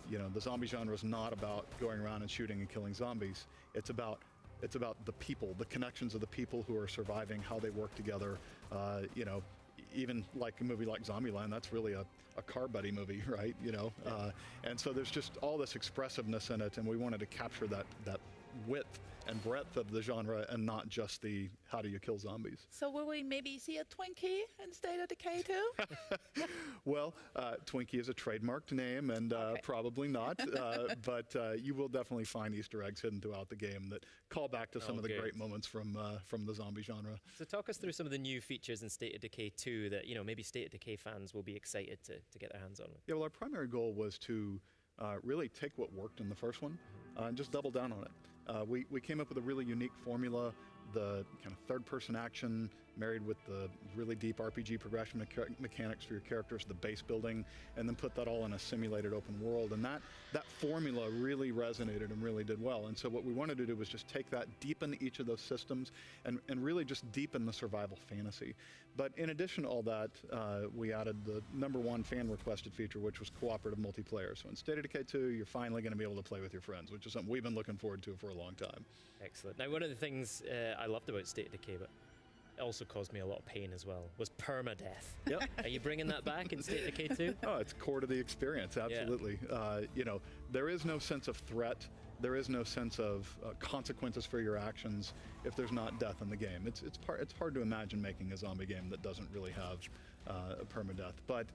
you know, the zombie genre is not about going around and shooting and killing zombies. It's about the people, the connections of the people who are surviving, how they work together. You know, even like a movie like Zombieland, that's really a car buddy movie, right? You know, and so there's just all this expressiveness in it, and we wanted to capture that width and breadth of the genre, and not just the how do you kill zombies. So will we maybe see a Twinkie in State of Decay 2? Well, Twinkie is a trademarked name, and probably not, but you will definitely find Easter eggs hidden throughout the game that call back to some of the great moments from the zombie genre. So talk us through some of the new features in State of Decay 2 that, you know, maybe State of Decay fans will be excited to get their hands on. Yeah, well, our primary goal was to really take what worked in the first one and just double down on it. We came up with a really unique formula, the kind of third-person action married with the really deep RPG progression mechanics for your characters, the base building, and then put that all in a simulated open world. And that formula really resonated and really did well. And so what we wanted to do was just take that, deepen each of those systems, and really just deepen the survival fantasy. But in addition to all that, we added the #1 fan-requested feature, which was cooperative multiplayer. So in State of Decay 2, you're finally going to be able to play with your friends, which is something we've been looking forward to for a long time. Excellent. Now, one of the things I loved about State of Decay, but it also caused me a lot of pain as well, was permadeath. Yep. Are you bringing that back in State of Decay 2? Oh, it's core to the experience, absolutely. Yeah. You know, there is no sense of threat. There is no sense of consequences for your actions if there's not death in the game. It's hard to imagine making a zombie game that doesn't really have a permadeath. But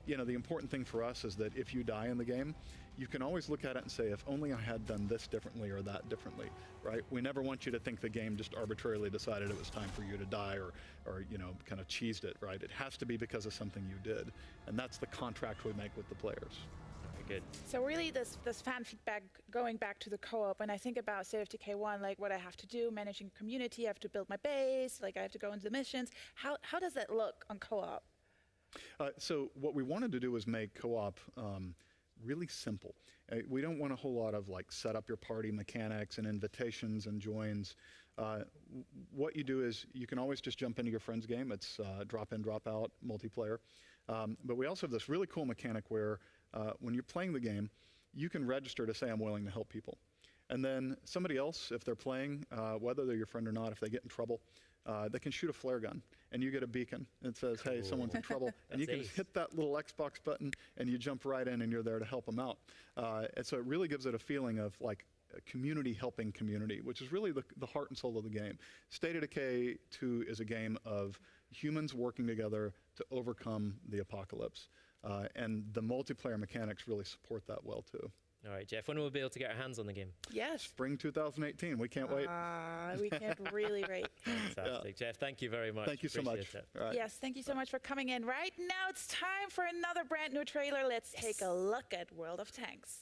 you know, the important thing for us is that if you die in the game, you can always look at it and say, if only I had done this differently or that differently, right? We never want you to think the game just arbitrarily decided it was time for you to die or you know, kind of cheesed it, right? It has to be because of something you did. And that's the contract we make with the players. Good. So really this fan feedback, going back to the co-op, when I think about State of Decay 1, like what I have to do, managing community, I have to build my base, like I have to go into the missions. How does that look on co-op? So what we wanted to do was make co-op really simple. We don't want a whole lot of like set up your party mechanics and invitations and joins. What you do is you can always just jump into your friend's game. It's drop in, drop out multiplayer. But we also have this really cool mechanic where when you're playing the game, you can register to say I'm willing to help people. And then somebody else, if they're playing, whether they're your friend or not, if they get in trouble, they can shoot a flare gun, and you get a beacon. It says, hey, someone's in trouble. And you can just hit that little Xbox button, and you jump right in, and you're there to help them out. And so it really gives it a feeling of like a community helping community, which is really the heart and soul of the game. State of Decay 2 is a game of humans working together to overcome the apocalypse. And the multiplayer mechanics really support that well, too. All right, Jeff, when will we be able to get our hands on the game? Yes. Spring 2018. We can't wait. We can't really wait. Fantastic. Yeah. Jeff, thank you very much. Thank you so much. Right. Yes, thank you so much for coming in. Right now it's time for another brand new trailer. Let's take a look at World of Tanks.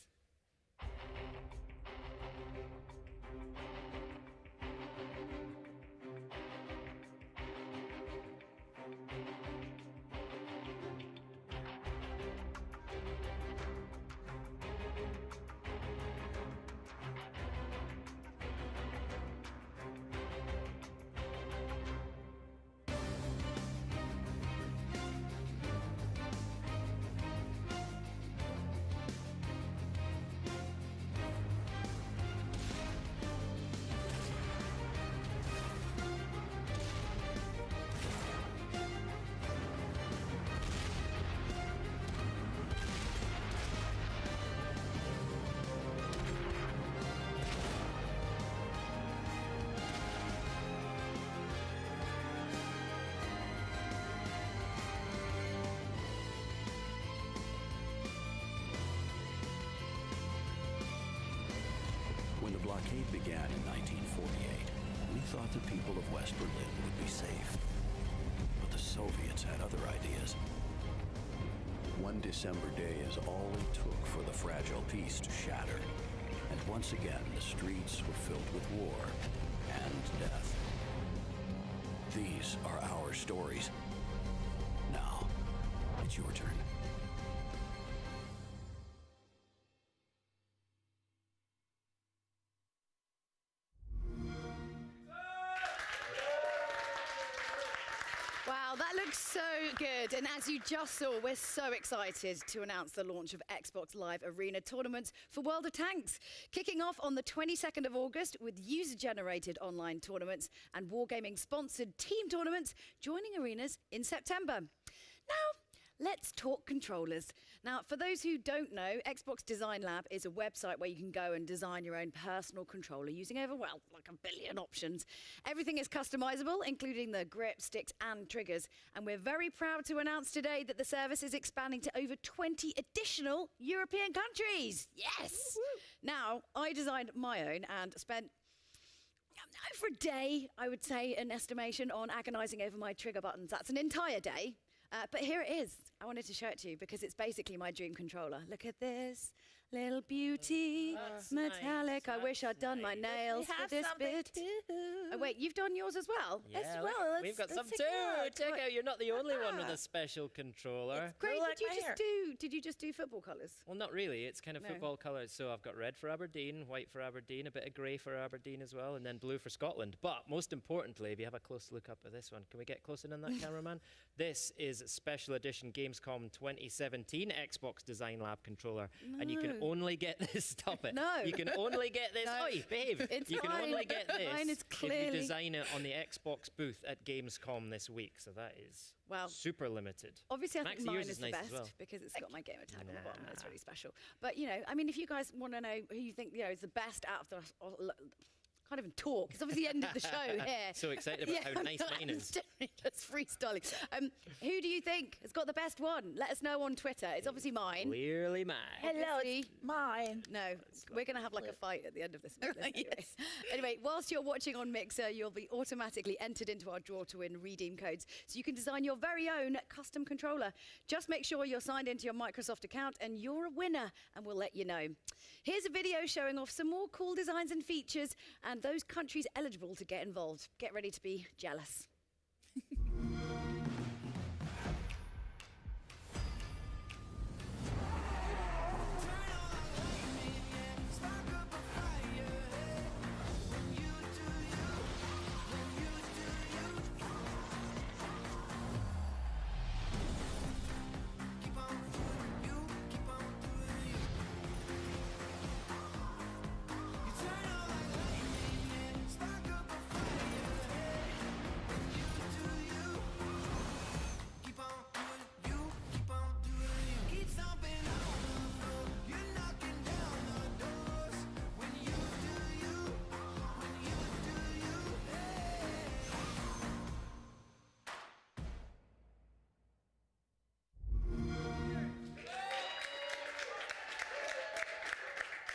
When the blockade began in 1948, we thought the people of West Berlin would be safe. But the Soviets had other ideas. One December day is all it took for the fragile peace to shatter. And once again, the streets were filled with war and death. These are our stories. Now, it's your turn. Wow, that looks so good. And as you just saw, we're so excited to announce the launch of Xbox Live Arena tournaments for World of Tanks, kicking off on the 22nd of August with user-generated online tournaments and Wargaming-sponsored team tournaments joining arenas in September. Now, let's talk controllers. Now, for those who don't know, Xbox Design Lab is a website where you can go and design your own personal controller using over, well, like 1 billion options. Everything is customizable, including the grip, sticks, and triggers. And we're very proud to announce today that the service is expanding to over 20 additional European countries. Yes! Now, I designed my own and spent over a day, I would say, an estimation on agonizing over my trigger buttons. That's an entire day. But here it is. I wanted to show it to you because it's basically my dream controller. Look at this. Little beauty, metallic. I wish I'd done my nails for this bit. Oh, wait, you've done yours as well? Yeah, as look, well. we've got some too. Check out, you're not the only one with a special controller. It's great. Did you just do football colours? Well, not really. It's kind of No. football colours. So I've got red for Aberdeen, white for Aberdeen, a bit of grey for Aberdeen as well, and then blue for Scotland. But most importantly, if you have a close look up at this one, can we get close in on that, cameraman? This is special edition Gamescom 2017 Xbox Design Lab controller, and you can only get this. Stop it. No. You can only get this. No. Oi, behave. It's you can fine. only get this Mine is if you clearly- design it on the Xbox booth at Gamescom this week. So that is super limited. Obviously, I Max, think mine yours is the nice best as well. because it's got my gamer tag on the bottom. That's really special. But, you know, I mean, if you guys want to know who you think, you know, is the best out of the... Can't even talk. It's obviously the end of the show here. So excited about how nice mine is. Just freestyling. Who do you think has got the best one? Let us know on Twitter. It's obviously mine. Clearly mine. Hello, it's mine. No, we're going to have like a fight at the end of this. Anyway, whilst you're watching on Mixer, you'll be automatically entered into our draw to win redeem codes, so you can design your very own custom controller. Just make sure you're signed into your Microsoft account and you're a winner, and we'll let you know. Here's a video showing off some more cool designs and features, and those countries eligible to get involved. Get ready to be jealous.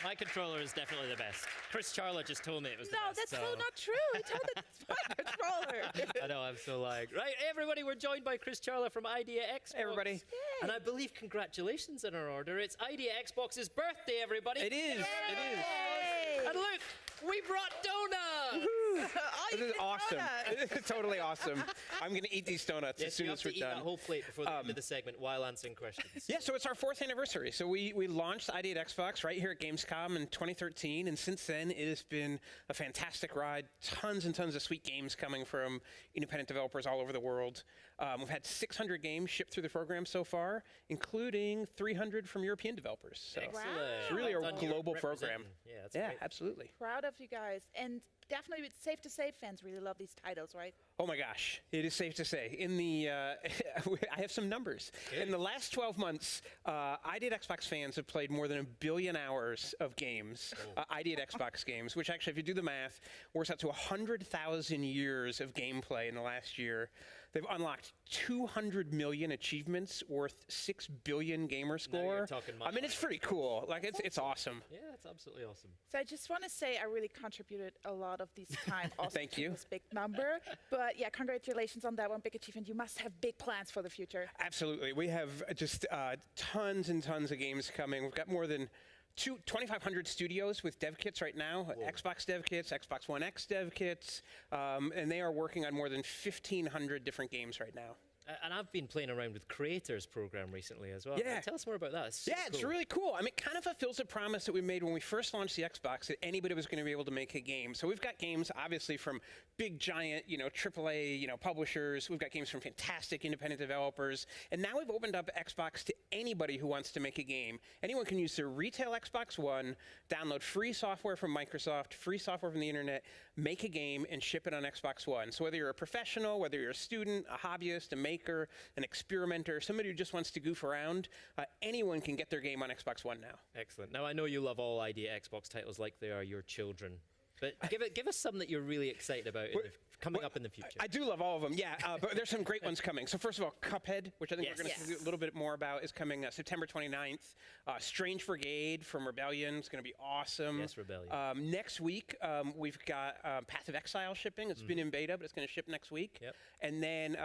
My controller is definitely the best. Chris Charlotte just told me it was the best. No, that's so so not true. He told me it's my controller. I know, I'm so like, right, everybody, we're joined by Chris Charlotte from Idea Xbox. Everybody. And I believe congratulations in our order. It's Idea Xbox's birthday, everybody. It is. It is. And look, we brought donuts. This is awesome. It's totally awesome. I'm going to eat these donuts as soon as we're eat done. that whole plate before the end of the segment while answering questions. Yeah, so it's our 4th anniversary. So we launched Idea at Xbox right here at Gamescom in 2013, and since then it has been a fantastic ride. Tons and tons of sweet games coming from independent developers all over the world. We've had 600 games shipped through the program so far, including 300 from European developers. So it's really a global program. Yeah, that's yeah, great. absolutely. Proud of you guys. And definitely it's safe to say fans really love these titles, right? Oh my gosh, it is safe to say. In the, I have some numbers. In the last 12 months, Idea Xbox fans have played more than 1 billion hours of games, Idea Xbox games, which actually, if you do the math, works out to 100,000 years of gameplay in the last year. They've unlocked 200 million achievements worth 6 billion gamer score. I mean, it's pretty cool. Like, it's awesome. Yeah, it's absolutely awesome. So I just want to say I really contributed a lot of this time also Thank to you. this big number. But yeah, congratulations on that one big achievement. You must have big plans for the future. Absolutely. We have just tons and tons of games coming. We've got more than 2,500 studios with dev kits right now. Xbox dev kits, Xbox One X dev kits, and they are working on more than 1,500 different games right now. And I've been playing around with Creators program recently as well. Yeah. Tell us more about that. It's It's really cool. I mean, it kind of fulfills a promise that we made when we first launched the Xbox that anybody was going to be able to make a game. So we've got games, obviously, from big, giant, AAA, publishers. We've got games from fantastic independent developers. And now we've opened up Xbox to anybody who wants to make a game. Anyone can use their retail Xbox One, download free software from Microsoft, free software from the internet, make a game, and ship it on Xbox One. So whether you're a professional, whether you're a student, a hobbyist, a maker, an experimenter, somebody who just wants to goof around, anyone can get their game on Xbox One now. Excellent. Now, I know you love all ID Xbox titles like they are your children. But give us some that you're really excited about coming up in the future. I do love all of them, yeah. But there's some great ones coming. So first of all, Cuphead, which I think we're going to do a little bit more about, is coming September 29th. Strange Brigade from Rebellion is going to be awesome. Yes, Rebellion. Next week, we've got Path of Exile shipping. It's been in beta, but it's going to ship next week. Yep. And then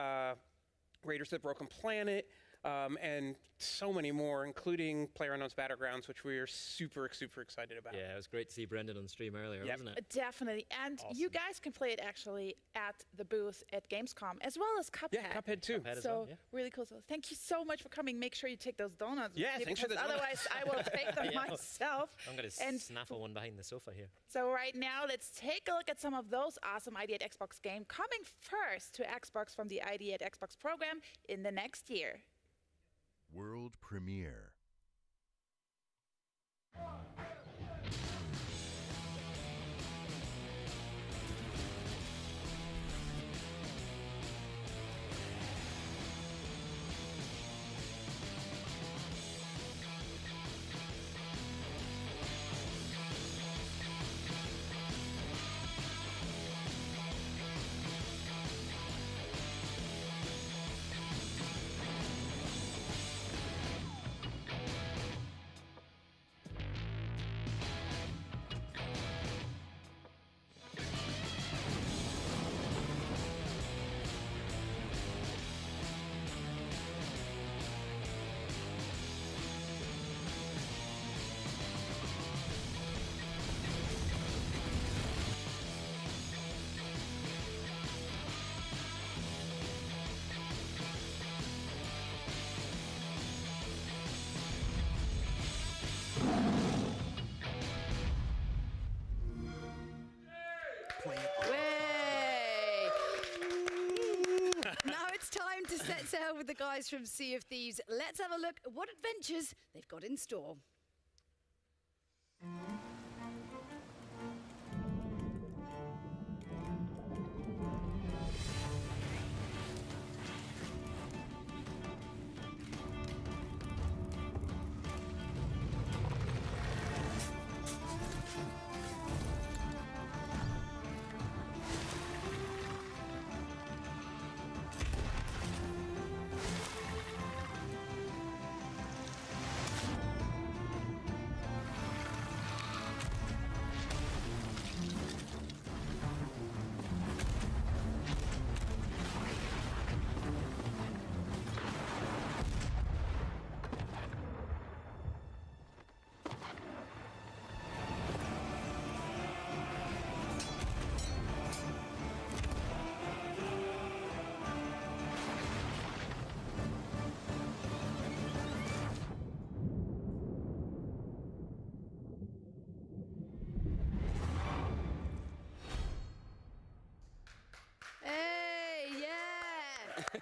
Raiders of the Broken Planet, and so many more, including PlayerUnknown's Battlegrounds, which we are super, super excited about. Yeah, it was great to see Brendan on the stream earlier, wasn't it? Definitely. And you guys can play it actually at the booth at Gamescom, as well as Cuphead. Yeah, Cuphead too. Cuphead as So well, yeah. really cool. So thank you so much for coming. Make sure you take those donuts. with Yeah, you, thanks for because the donuts. otherwise I will take them Yeah. myself. I'm going to And snaffle one behind the sofa here. so right now, let's take a look at some of those awesome ID at Xbox game coming first to Xbox from the ID at Xbox program in the next year. World premiere. Way! Now it's time to set sail with the guys from Sea of Thieves. Let's have a look at what adventures they've got in store.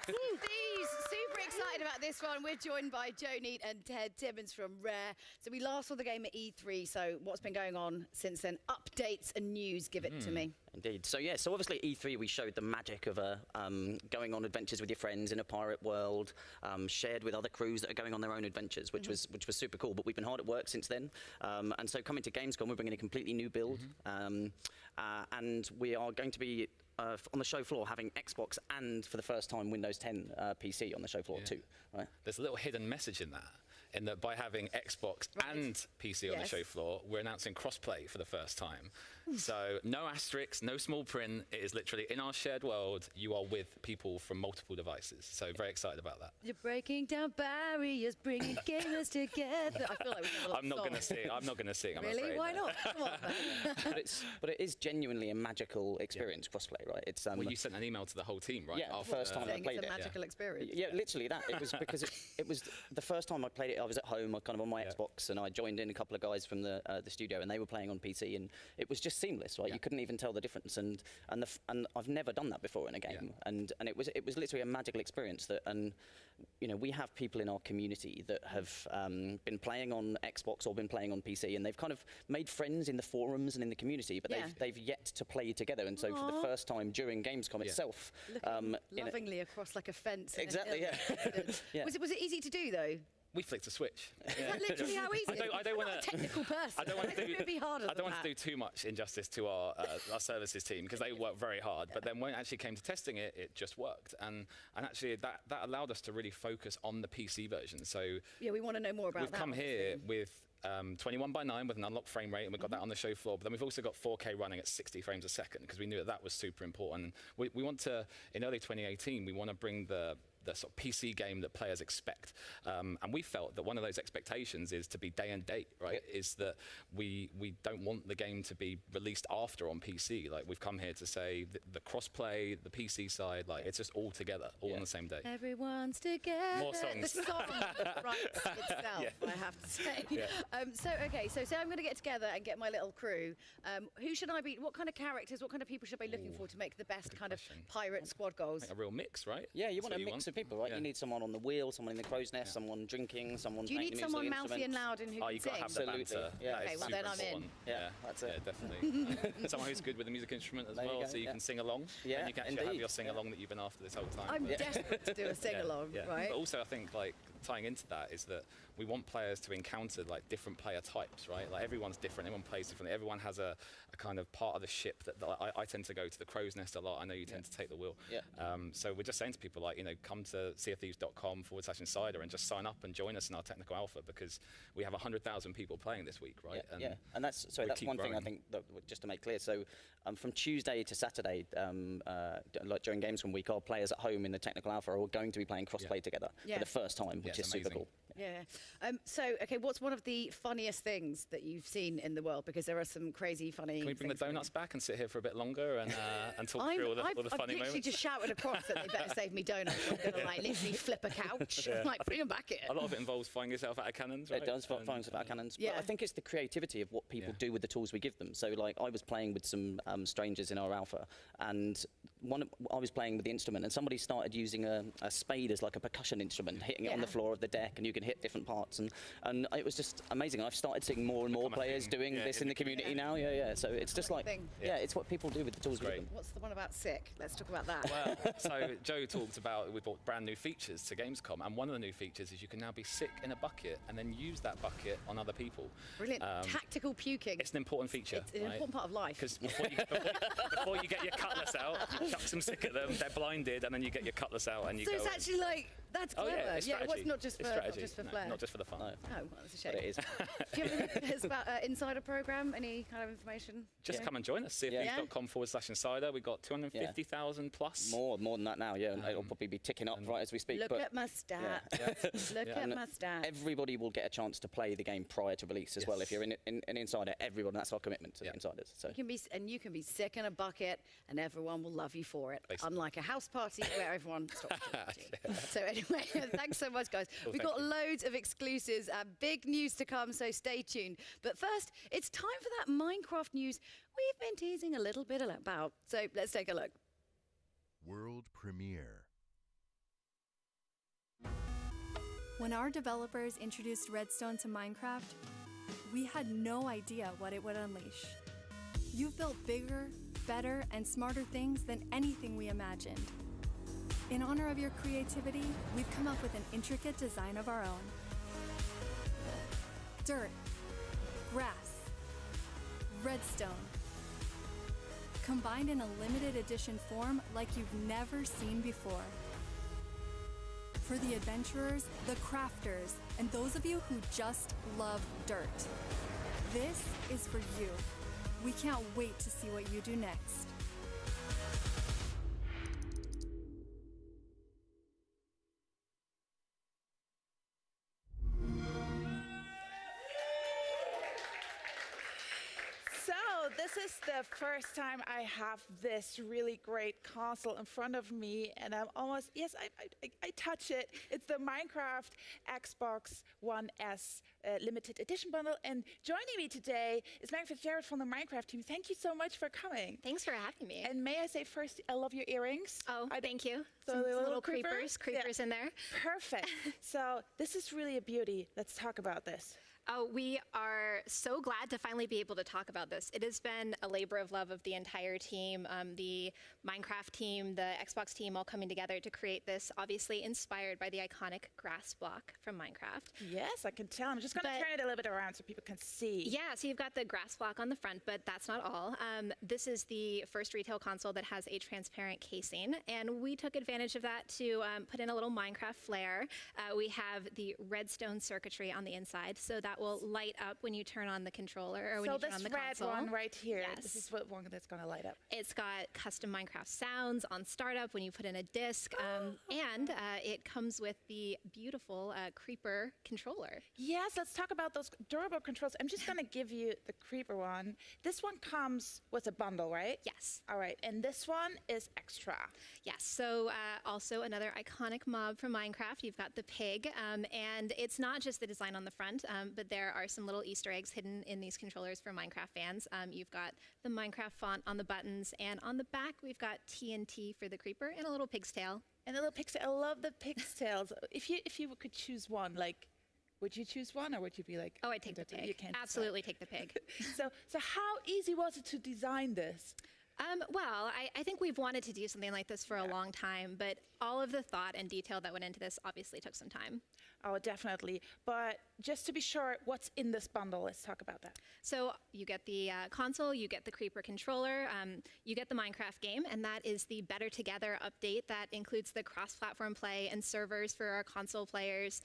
Thieves, super excited about this one. We're joined by Joe Neat and Ted Timmons from Rare. So we last saw the game at E3, so what's been going on since then? Updates and news, give it to me. Indeed. So yeah, so obviously at E3 we showed the magic of going on adventures with your friends in a pirate world, shared with other crews that are going on their own adventures, which was super cool. But we've been hard at work since then, and so coming to Gamescom, we're bringing a completely new build, and we are going to be on the show floor having Xbox and for the first time Windows 10 PC on the show floor too. Right? There's a little hidden message in that by having Xbox and PC on the show floor, we're announcing crossplay for the first time. So no asterisks, no small print. It is literally in our shared world. You are with people from multiple devices. So very excited about that. You're breaking down barriers, bringing gamers together. I feel like we have a little I'm not going to sing. I'm not going to sing. I'm Really? afraid. Why not? Come on, man. but it is genuinely a magical experience, crossplay, right? It's well, you sent an email to the whole team, right? Yeah, the first time I played it's it. a magical experience. Yeah, literally that. It was because it was the first time I played it. I was at home, kind of on my Xbox, and I joined in a couple of guys from the studio, and they were playing on PC, and it was just seamless, right? You couldn't even tell the difference, and I've never done that before in a game, and it was literally a magical experience. That, and you know, we have people in our community that have been playing on Xbox or been playing on PC, and they've kind of made friends in the forums and in the community, but they've yet to play together, and so for the first time during Gamescom itself, Lovingly across like a fence. Exactly, yeah. Was it easy to do though? We flicked a switch. Is that literally how easy? I don't want to. Technical person. I don't want to do. It would be harder I don't want to do too much injustice to our services team because they work very hard. But then when it actually came to testing it, it just worked, and actually that allowed us to really focus on the PC version. So yeah, we want to know more about that. We've come here with 21:9 with an unlocked frame rate, and we've got that on the show floor. But then we've also got 4K running at 60 frames a second because we knew that was super important. We want to, in early 2018, we want to bring the sort of PC game that players expect. And we felt that one of those expectations is to be day and date, right? Is that we don't want the game to be released after on PC. Like, we've come here to say the cross-play, the PC side, like, it's just all together, all on the same day. Everyone's together. More songs. The song writes itself, I have to say. So say I'm going to get together and get my little crew. Who should I be? What kind of characters, what kind of people should I be looking for to make the best kind of pirate squad goals? Like a real mix, right? Yeah, you want a mix of people, right? You need someone on the wheel, someone in the crow's nest, someone drinking, someone Do you need someone mouthy and loud and who can you've got to have the banter. Yeah. Okay, well then I'm in. Yeah, that's it. Yeah, definitely. Someone who's good with the music instrument as well, so you can sing along. Yeah, and you can actually have your sing along that you've been after this whole time. I'm desperate to do a sing along, right? But also, I think like tying into that is that we want players to encounter like different player types, right? Like everyone's different, everyone plays differently, everyone has a kind of part of the ship that I tend to go to the crow's nest a lot. I know you tend to take the wheel. So we're just saying to people, like, you know, come to seaofthieves.com/insider and just sign up and join us in our technical alpha because we have 100,000 people playing this week, right? And that's one thing I think that, just to make clear. So from Tuesday to Saturday, like during Gamescom week, our players at home in the technical alpha are all going to be playing crossplay together for the first time, which is super cool. Yeah. Okay, what's one of the funniest things that you've seen in the world? Because there are some crazy, funny. Can we bring the donuts back and sit here for a bit longer and talk through all the funny moments? I've literally just shouted across that they better save me donuts. I'm going to like literally flip a couch. Like, bring them back here. A lot of it involves flying yourself out of cannons, right? It does, flying yourself out of cannons. But I think it's the creativity of what people do with the tools we give them. So, like, I was playing with some strangers in our alpha, and I was playing with the instrument, and somebody started using a spade as like a percussion instrument, hitting it on the floor of the deck, and you can hit different parts, and it was just amazing. I've started seeing more and more players doing this in the community now. So it's just like, it's what people do with the tools we give them. What's the one about sick? Let's talk about that. Well, so Joe talked about we brought brand new features to Gamescom, and one of the new features is you can now be sick in a bucket and then use that bucket on other people. Brilliant. Tactical puking. It's an important feature. It's an important part of life. Because before you get your cutlass out, you chuck some sick at them, they're blinded, and then you get your cutlass out and you go. So it's actually like, that's clever. It's strategy. It was not just for flair. Not just for the fun. No. Oh, well, that's a shame. But it is. Do you have any about insider program? Any kind of information? Just come and join us. seaofthieves.com/insider. We've got 250,000 plus. More than that now, It'll probably be ticking up right as we speak. Look at my stats. Look at my stats. Everybody will get a chance to play the game prior to release as well. If you're an insider, everyone, that's our commitment to the insiders. So you can be sick in a bucket, and everyone will love you for it. Basically. Unlike a house party where everyone stops you. So anyway, thanks so much, guys. We've got loads of exclusives, big news to come, so stay tuned. But first, it's time for that Minecraft news we've been teasing a little bit about. So let's take a look. World premiere. When our developers introduced Redstone to Minecraft, we had no idea what it would unleash. You've built bigger, better, and smarter things than anything we imagined. In honor of your creativity, we've come up with an intricate design of our own. Dirt, grass, redstone, combined in a limited edition form like you've never seen before. For the adventurers, the crafters, and those of you who just love dirt, this is for you. We can't wait to see what you do next. So this is the first time I have this really great console in front of me, and I'm almost, yes, I touch it. It's the Minecraft Xbox One S limited edition bundle, and joining me today is Megan Fitzgerald from the Minecraft team. Thank you so much for coming. Thanks for having me. And may I say first, I love your earrings. Oh, thank you. So Some the little creepers in there. Perfect. So this is really a beauty. Let's talk about this. Oh, we are so glad to finally be able to talk about this. It has been a labor of love of the entire team, the Minecraft team, the Xbox team, all coming together to create this, obviously inspired by the iconic grass block from Minecraft. Yes, I can tell. I'm just going to turn it a little bit around so people can see. Yeah, so you've got the grass block on the front, but that's not all. This is the first retail console that has a transparent casing, and we took advantage of that to put in a little Minecraft flair. We have the redstone circuitry on the inside, so that will light up when you turn on the controller or when you turn on the console. So this red one right here, yes. This is what one that's going to light up. It's got custom Minecraft sounds on startup when you put in a disc, and it comes with the beautiful creeper controller. Yes, let's talk about those durable controls. I'm just going to give you the creeper one. This one comes with a bundle, right? Yes. All right, and this one is extra. Yes, so also another iconic mob from Minecraft. You've got the pig, and it's not just the design on the front, but there are some little Easter eggs hidden in these controllers for Minecraft fans. You've got the Minecraft font on the buttons, and on the back we've got TNT for the creeper and a little pig's tail. And a little pig's tail. I love the pig's tails. If you could choose one, like, would you choose one, or would you be like? Oh, I'd take the pig. You can't absolutely take the pig. So how easy was it to design this? Well, I think we've wanted to do something like this for a long time, but all of the thought and detail that went into this obviously took some time. Oh, definitely. But just to be sure, what's in this bundle? Let's talk about that. So you get the console, you get the Creeper controller, you get the Minecraft game, and that is the Better Together update that includes the cross-platform play and servers for our console players.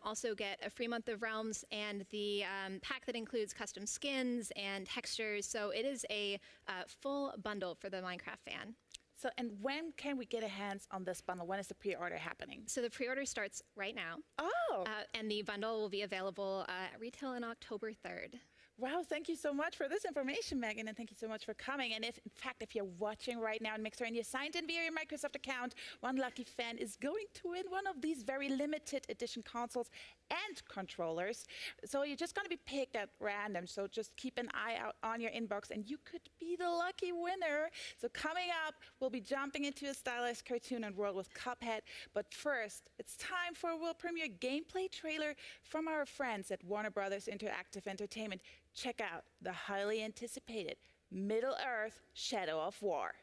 Also get a free month of Realms and the pack that includes custom skins and textures. So it is a full bundle for the Minecraft fan. So, and when can we get a hands on this bundle? When is the pre-order happening? So the pre-order starts right now. Oh! And the bundle will be available at retail on October 3rd. Wow, thank you so much for this information, Megan, and thank you so much for coming. And if, in fact, if you're watching right now in Mixer and you signed in via your Microsoft account, one lucky fan is going to win one of these very limited edition consoles and controllers. So you're just going to be picked at random, so just keep an eye out on your inbox and you could be the lucky winner. So coming up, we'll be jumping into a stylized cartoon and world with Cuphead. But first, it's time for a world premiere gameplay trailer from our friends at Warner Brothers Interactive Entertainment. Check out the highly anticipated Middle-earth: Shadow of War.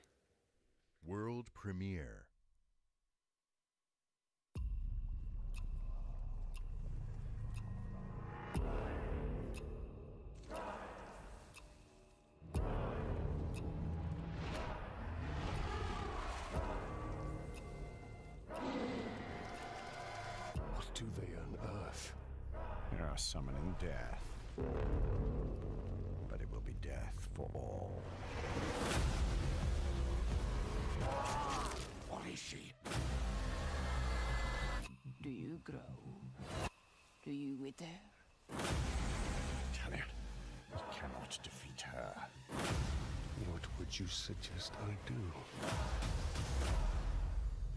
World premiere. What do they unearth? They are summoning death. But it will be death for all. What is she? Do you grow? Do you wither? Tell you, we cannot defeat her. What would you suggest I do?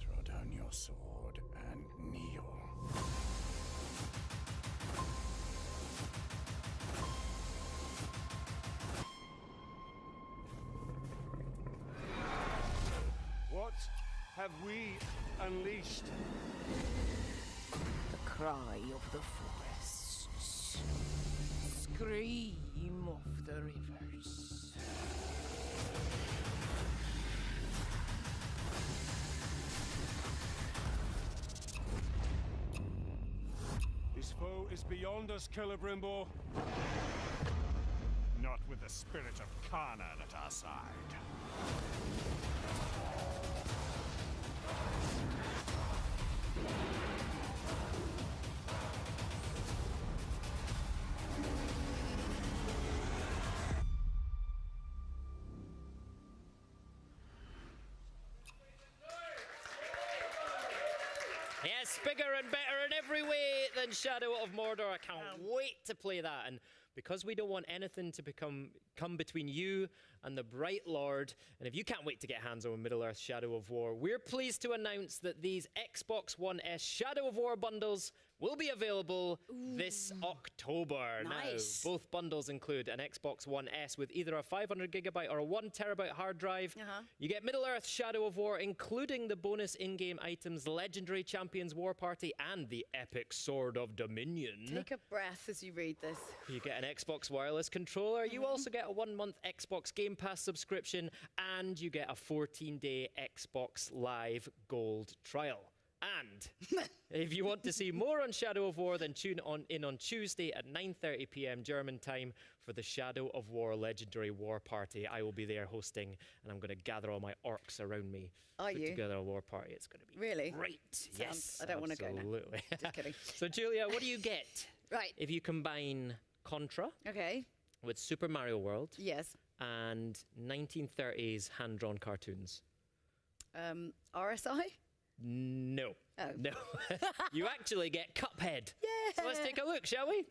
Throw down your sword and kneel. What have we unleashed? The cry of the forests. Scream of the rivers. is beyond us, Celebrimbo. Not with the spirit of Kana at our side. Yes, bigger and better in every way than Shadow of Mordor. I can't wait to play that. And because we don't want anything to come between you and the Bright Lord, and if you can't wait to get hands on Middle-earth Shadow of War, we're pleased to announce that these Xbox One S Shadow of War bundles will be available this October. Nice. Now, both bundles include an Xbox One S with either a 500GB or a 1TB hard drive. You get Middle-earth Shadow of War, including the bonus in-game items Legendary Champions War Party and the Epic Sword of Dominion. Take a breath as you read this. You get an Xbox wireless controller. You also get a 1-month Xbox Game Pass subscription, and you get a 14-day Xbox Live Gold trial. And if you want to see more on Shadow of War, then tune in on Tuesday at 9:30 p.m. German time for the Shadow of War Legendary War Party. I will be there hosting, and I'm going to gather all my orcs around me. Are put you? together a war party. It's going to be Really? great. Yes. I don't want to go now. Absolutely. Just kidding. So, Julia, what do you get Right. if you combine Contra Okay. with Super Mario World Yes. and 1930s hand-drawn cartoons? RSI? No. Oh. No. You actually get Cuphead. Yeah. So let's take a look, shall we?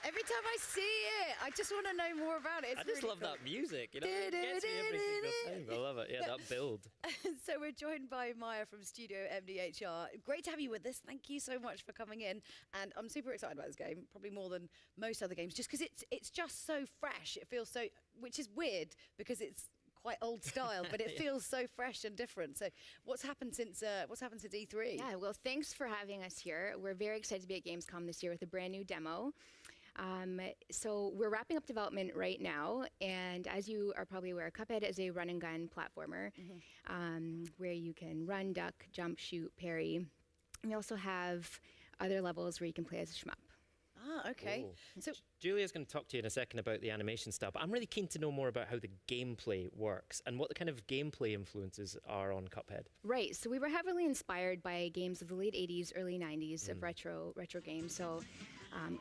Every time I see it, I just want to know more about it. It's I just really love cool. that music. You know, it gets me every single time. I love it. Yeah, that build. So we're joined by Maya from Studio MDHR. Great to have you with us. Thank you so much for coming in. And I'm super excited about this game, probably more than most other games, just because it's just so fresh. It feels so, which is weird because it's quite old style, but it feels so fresh and different. So what's happened since E3? Yeah, well, thanks for having us here. We're very excited to be at Gamescom this year with a brand new demo. So we're wrapping up development right now, and as you are probably aware, Cuphead is a run and gun platformer where you can run, duck, jump, shoot, parry. We also have other levels where you can play as a shmup. Ah, okay. Cool. So Julia's going to talk to you in a second about the animation style, but I'm really keen to know more about how the gameplay works and what the kind of gameplay influences are on Cuphead. Right, so we were heavily inspired by games of the late 80s, early 90s of retro games. So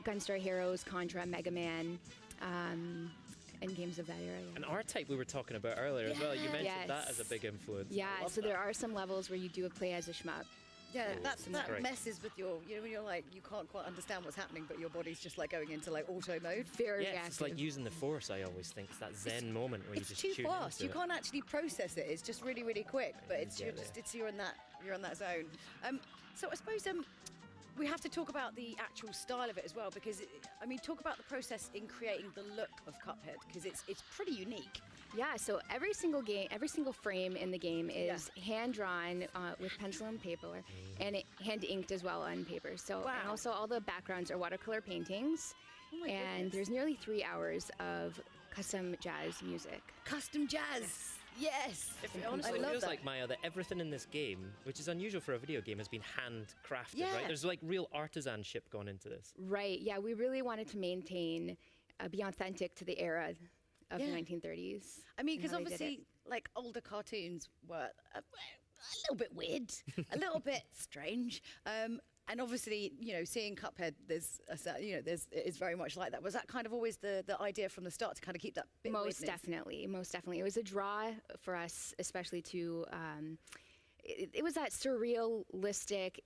Gunstar Heroes, Contra, Mega Man, and games of that era. Yeah. And R-Type we were talking about earlier as well. You mentioned that as a big influence. Yeah, so there are some levels where you do play as a shmup. yeah, that great. messes with your, you know, when you're like, you can't quite understand what's happening, but your body's just like going into like auto mode. Very Yeah, it's like using the Force, I always think. It's that zen moment where you It's just too tune fast. into You it. can't actually process it. It's just really, really quick. But it's Yeah, you're just you're in that zone. So I suppose we have to talk about the actual style of it as well, because talk about the process in creating the look of Cuphead, because it's pretty unique. Yeah, so every single frame in the game is hand drawn with pencil and paper, and hand inked as well on paper. So and also all the backgrounds are watercolor paintings, and there's nearly 3 hours of custom jazz music. Custom jazz. Yes. Honestly, I it love feels that. like, Maya, that everything in this game, which is unusual for a video game, has been handcrafted, Yeah. right? There's like real artisanship gone into this. Right, yeah, we really wanted to maintain, be authentic to the era of the 1930s. I mean, because and how they did obviously, like, older cartoons were a little bit weird, a little bit strange. And obviously, seeing Cuphead, it's very much like that. Was that kind of always the idea from the start, to kind of keep that bit of Most weirdness? definitely, most definitely. It was a draw for us, especially to, it was that surrealistic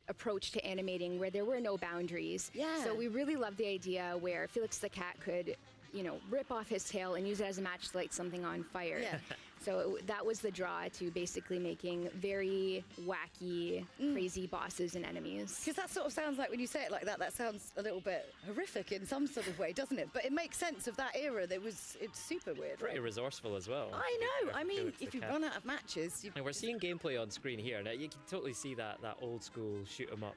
approach to animating where there were no boundaries. Yeah. So we really loved the idea where Felix the cat could, you know, rip off his tail and use it as a match to light something on fire. Yeah. So that was the draw to basically making very wacky, crazy bosses and enemies. Because that sort of sounds like, when you say it like that, that sounds a little bit horrific in some sort of way, doesn't it? But it makes sense of that era. It's super weird. Pretty right? resourceful as well. I know. I mean, Felix the if you cat. run out of matches, you... And we're seeing gameplay on screen here. Now you can totally see that old school shoot 'em up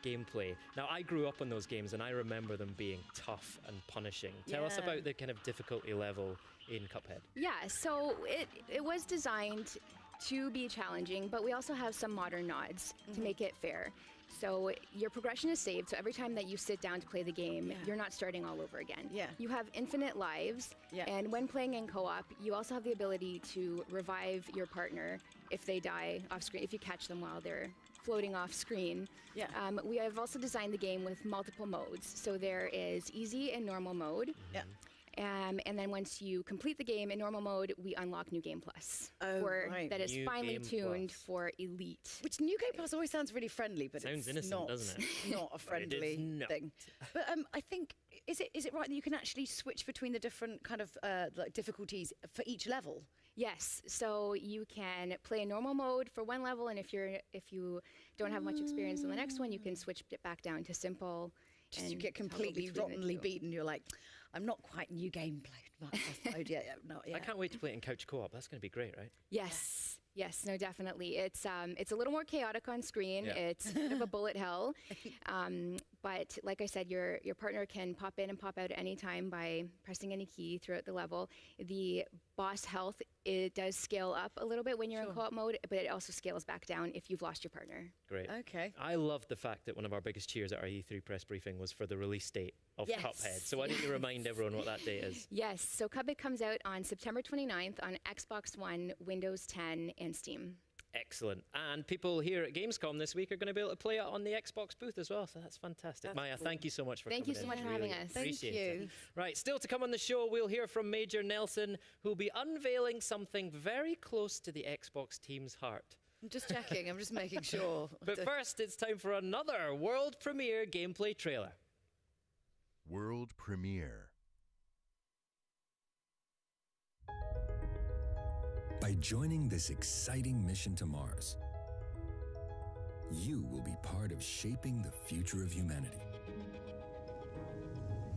gameplay. Now I grew up on those games and I remember them being tough and punishing. Tell us Yeah. about the kind of difficulty level in Cuphead. Yeah, so it was designed to be challenging, but we also have some modern nods to make it fair. So your progression is saved, so every time that you sit down to play the game, you're not starting all over again. Yeah. You have infinite lives, and when playing in co-op, you also have the ability to revive your partner if they die off screen, if you catch them while they're floating off screen. Yeah. We have also designed the game with multiple modes. So there is easy and normal mode. Yeah. And then once you complete the game in normal mode, we unlock New Game Plus. Oh, right. That is New finely Game tuned Plus. for Elite. Which New Game Plus always sounds really friendly, but Sounds it's innocent, not, doesn't it? not a But it is friendly not. thing. But I think, is it right that you can actually switch between the different kind of like difficulties for each level? Yes, so you can play in normal mode for one level, and if you don't have much experience on the next one, you can switch it back down to simple. Just and you get toggle completely between the rottenly two. beaten. You're like, I'm not quite New Game mode yet. Not yet. I can't wait to play it in couch co-op. That's going to be great, right? Yes. Yes, no, definitely. It's a little more chaotic on screen. Yeah. It's a bit of a bullet hell. But like I said, your partner can pop in and pop out at any time by pressing any key throughout the level. The boss health, it does scale up a little bit when you're in co-op mode, but it also scales back down if you've lost your partner. Great. Okay. I love the fact that one of our biggest cheers at our E3 press briefing was for the release date of Yes. Cuphead. So why don't you remind everyone what that date is? Yes, so Cuphead comes out on September 29th on Xbox One, Windows 10, and Steam. Excellent. And people here at Gamescom this week are going to be able to play it on the Xbox booth as well. So that's fantastic. That's Maya, cool. thank you so much for Thank coming you so in. much for Really having us. appreciate Thank you. it. Right, still to come on the show, we'll hear from Major Nelson, who'll be unveiling something very close to the Xbox team's heart. I'm just checking. I'm just making sure. But first, it's time for another world premiere gameplay trailer. World premiere. By joining this exciting mission to Mars, you will be part of shaping the future of humanity.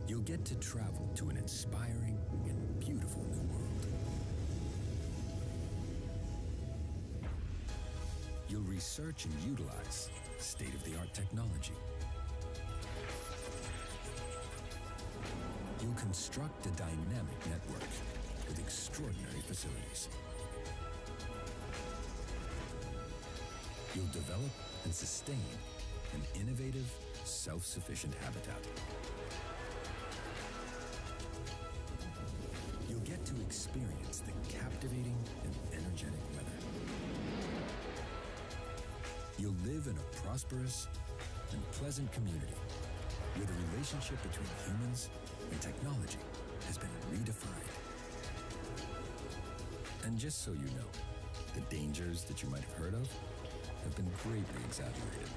You'll get to travel to an inspiring and beautiful new world. You'll research and utilize state-of-the-art technology. You'll construct a dynamic network with extraordinary facilities. You'll develop and sustain an innovative, self-sufficient habitat. You'll get to experience the captivating and energetic weather. You'll live in a prosperous and pleasant community where the relationship between humans and technology has been redefined. And just so you know, the dangers that you might have heard of have been greatly exaggerated.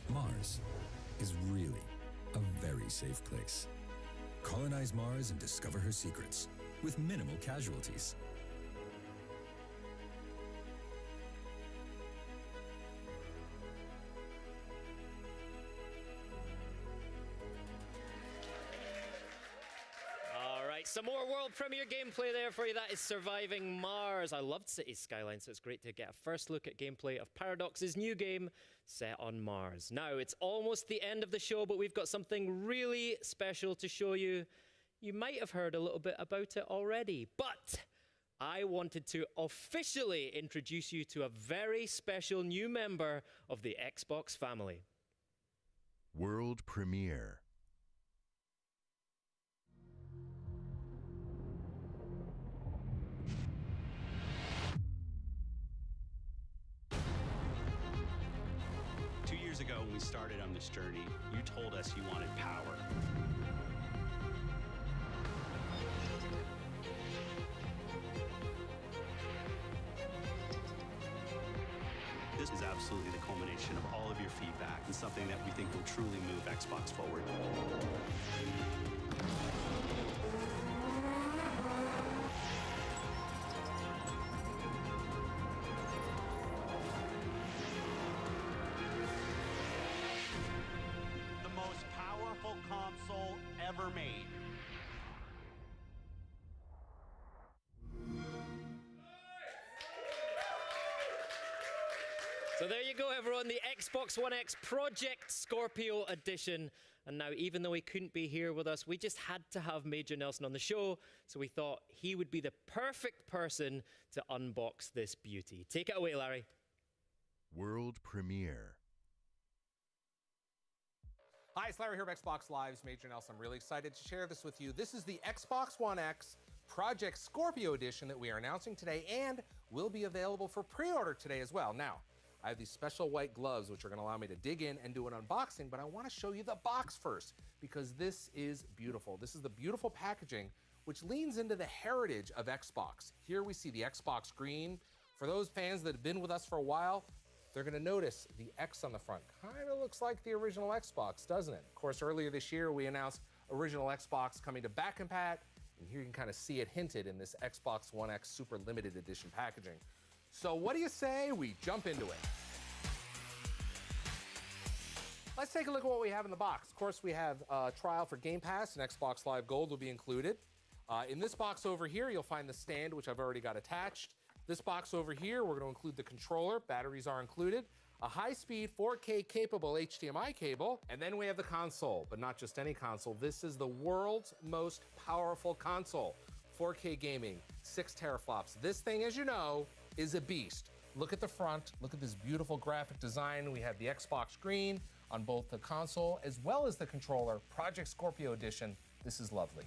Mars is really a very safe place. Colonize Mars and discover her secrets with minimal casualties. All right, some more world premiere gameplay there for you. That is Surviving Mars. I loved Cities Skyline, so it's great to get a first look at gameplay of Paradox's new game set on Mars. Now, it's almost the end of the show, but we've got something really special to show you. You might have heard a little bit about it already, but I wanted to officially introduce you to a very special new member of the Xbox family. World premiere. Years ago, when we started on this journey, you told us you wanted power. really the culmination of all of your feedback and something that we think will truly move Xbox forward. The most powerful console ever made. So there you go, everyone, the Xbox One X Project Scorpio edition. And now, even though he couldn't be here with us, we just had to have Major Nelson on the show, so we thought he would be the perfect person to unbox this beauty. Take it away, Larry. World premiere. Hi, it's Larry here of Xbox Live's Major Nelson. I'm really excited to share this with you. This is the Xbox One X Project Scorpio edition that we are announcing today and will be available for pre-order today as well. Now, I have these special white gloves which are going to allow me to dig in and do an unboxing, but I want to show you the box first because this is beautiful. This is the beautiful packaging which leans into the heritage of Xbox. Here we see the Xbox screen. For those fans that have been with us for a while, they're going to notice the X on the front. Kind of looks like the original Xbox, doesn't it? Of course, earlier this year we announced original Xbox coming to back and pat, and here you can kind of see it hinted in this Xbox One X Super Limited Edition packaging. So what do you say we jump into it? Let's take a look at what we have in the box. Of course, we have a trial for Game Pass, and Xbox Live Gold will be included. In this box over here, you'll find the stand, which I've already got attached. This box over here, we're going to include the controller. Batteries are included. A high-speed 4K capable HDMI cable. And then we have the console, but not just any console. This is the world's most powerful console. 4K gaming, 6 teraflops. This thing, as you know, is a beast. Look at the front. Look at this beautiful graphic design. We have the Xbox screen on both the console as well as the controller. Project Scorpio edition. This is lovely.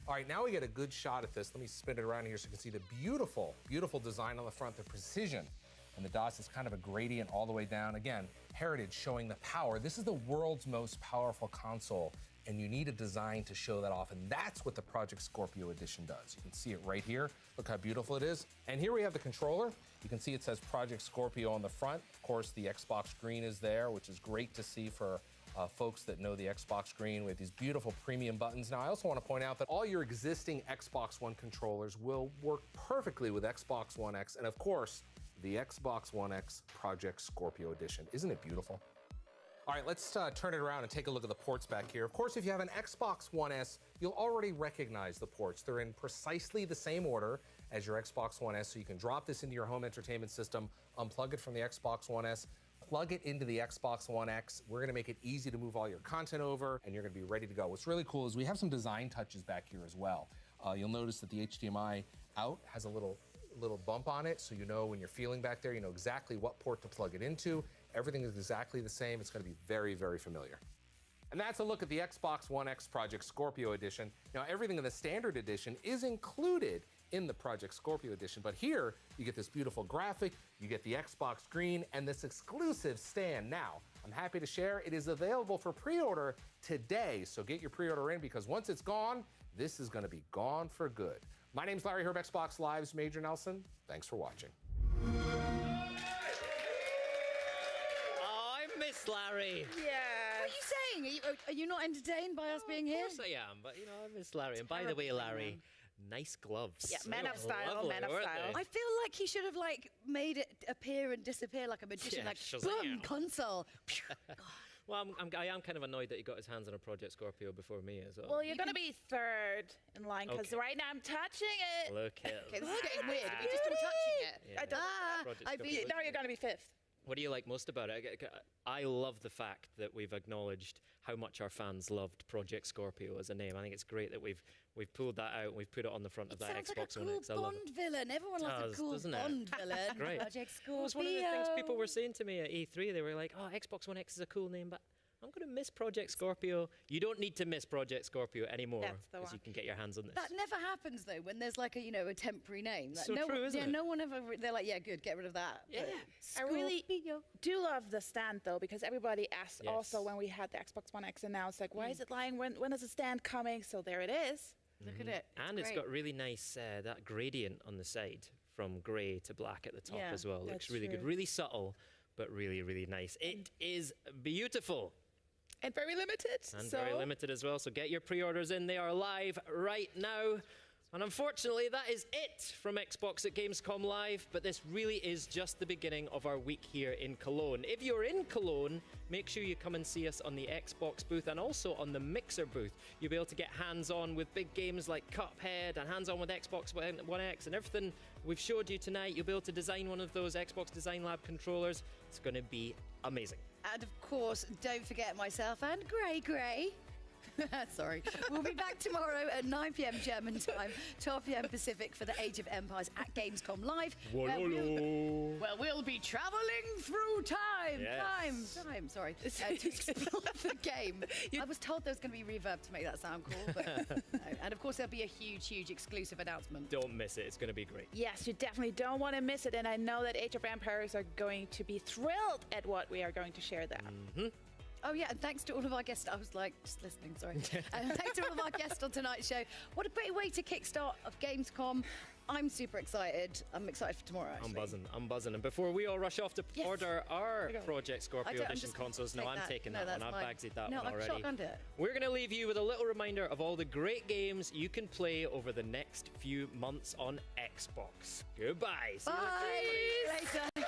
All right, now we get a good shot at this. Let me spin it around here so you can see the beautiful, beautiful design on the front, the precision. And the DOS is kind of a gradient all the way down. Again, heritage showing the power. This is the world's most powerful console, and you need a design to show that off, and that's what the Project Scorpio edition does. You can see it right here. Look how beautiful it is. And here we have the controller. You can see it says Project Scorpio on the front. Of course, the Xbox screen is there, which is great to see for folks that know the Xbox screen with these beautiful premium buttons. Now, I also want to point out that all your existing Xbox One controllers will work perfectly with Xbox One X, and of course, the Xbox One X Project Scorpio edition. Isn't it beautiful? All right, let's turn it around and take a look at the ports back here. Of course, if you have an Xbox One S, you'll already recognize the ports. They're in precisely the same order as your Xbox One S, so you can drop this into your home entertainment system, unplug it from the Xbox One S, plug it into the Xbox One X. We're gonna make it easy to move all your content over, and you're gonna be ready to go. What's really cool is we have some design touches back here as well. You'll notice that the HDMI out has a little bump on it, so you know when you're feeling back there, you know exactly what port to plug it into. Everything is exactly the same. It's gonna be very, very familiar. And that's a look at the Xbox One X Project Scorpio edition. Now, everything in the standard edition is included in the Project Scorpio edition, but here you get this beautiful graphic, you get the Xbox screen, and this exclusive stand. Now, I'm happy to share it is available for pre-order today, so get your pre-order in because once it's gone, this is gonna be gone for good. My name's Larry Herb, Xbox Live's Major Nelson. Thanks for watching. Oh, I miss Larry. Yeah. What are you saying? Are you not entertained by us being here? Of course I am, but you know, I miss Larry. And by the way, Larry, nice gloves. Yeah, man of style, Lovely, man of weren't style. they? I feel like he should have made it appear and disappear like a magician, Yeah, like Shazam. boom, console. Well, I am kind of annoyed that he got his hands on a Project Scorpio before me as well. Well, you're gonna be third in line because Okay. right now I'm touching it. Look at Okay, this is getting weird. We're just all touching it. Yeah. I don't. Project I Scorpio. now you're gonna be fifth. What do you like most about it? I love the fact that we've acknowledged how much our fans loved Project Scorpio as a name. I think it's great that we've pulled that out and we've put it on the front of that Sounds Xbox like a One cool X. I love Bond it. villain. Everyone loves Does, a cool doesn't it? Bond villain. Great. Project Scorpio. It was one of the things people were saying to me at E3. They were like, "Oh, Xbox One X is a cool name, but I'm going to miss Project Scorpio." You don't need to miss Project Scorpio anymore That's the because one. you can get your hands on this. That never happens though when there's like a temporary name. Like, So no, true, isn't it? No one ever. They're like, yeah, good, get rid of that. Yeah. I really do love the stand though because everybody asked also when we had the Xbox One X announced, like, why is it lying? When is the stand coming? So there it is. Look at it. And it's got really nice that gradient on the side from grey to black at the top Yeah, as well. Looks that's really good, true. really subtle, but really, really nice. It is beautiful. And very limited. And very limited as well, so get your pre-orders in. They are live right now. And unfortunately, that is it from Xbox at Gamescom Live, but this really is just the beginning of our week here in Cologne. If you're in Cologne, make sure you come and see us on the Xbox booth and also on the Mixer booth. You'll be able to get hands-on with big games like Cuphead and hands-on with Xbox One X and everything we've showed you tonight. You'll be able to design one of those Xbox Design Lab controllers. It's going to be amazing. And of course, don't forget myself and Gray. Sorry. We'll be back tomorrow at 9 p.m. German time, 12 p.m. Pacific for the Age of Empires at Gamescom Live. Where we'll be traveling through time. Yes. Time, sorry. To explore the game. I was told there was going to be reverb to make that sound cool, but no. And of course, there'll be a huge exclusive announcement. Don't miss it. It's going to be great. Yes, you definitely don't want to miss it. And I know that Age of Empires are going to be thrilled at what we are going to share there. Oh, yeah, and thanks to all of our guests. I was like, just listening, sorry. Thanks to all of our guests on tonight's show. What a great way to kickstart of Gamescom. I'm super excited. I'm excited for tomorrow, actually. I'm buzzing. And before we all rush off to order our Project Scorpio I'm Edition just consoles, no, take I'm that. taking No, that one. that's I've mine. bagsied that No, one I've already. shotgunned it. We're going to leave you with a little reminder of all the great games you can play over the next few months on Xbox. Goodbye. See you Bye. later. Later.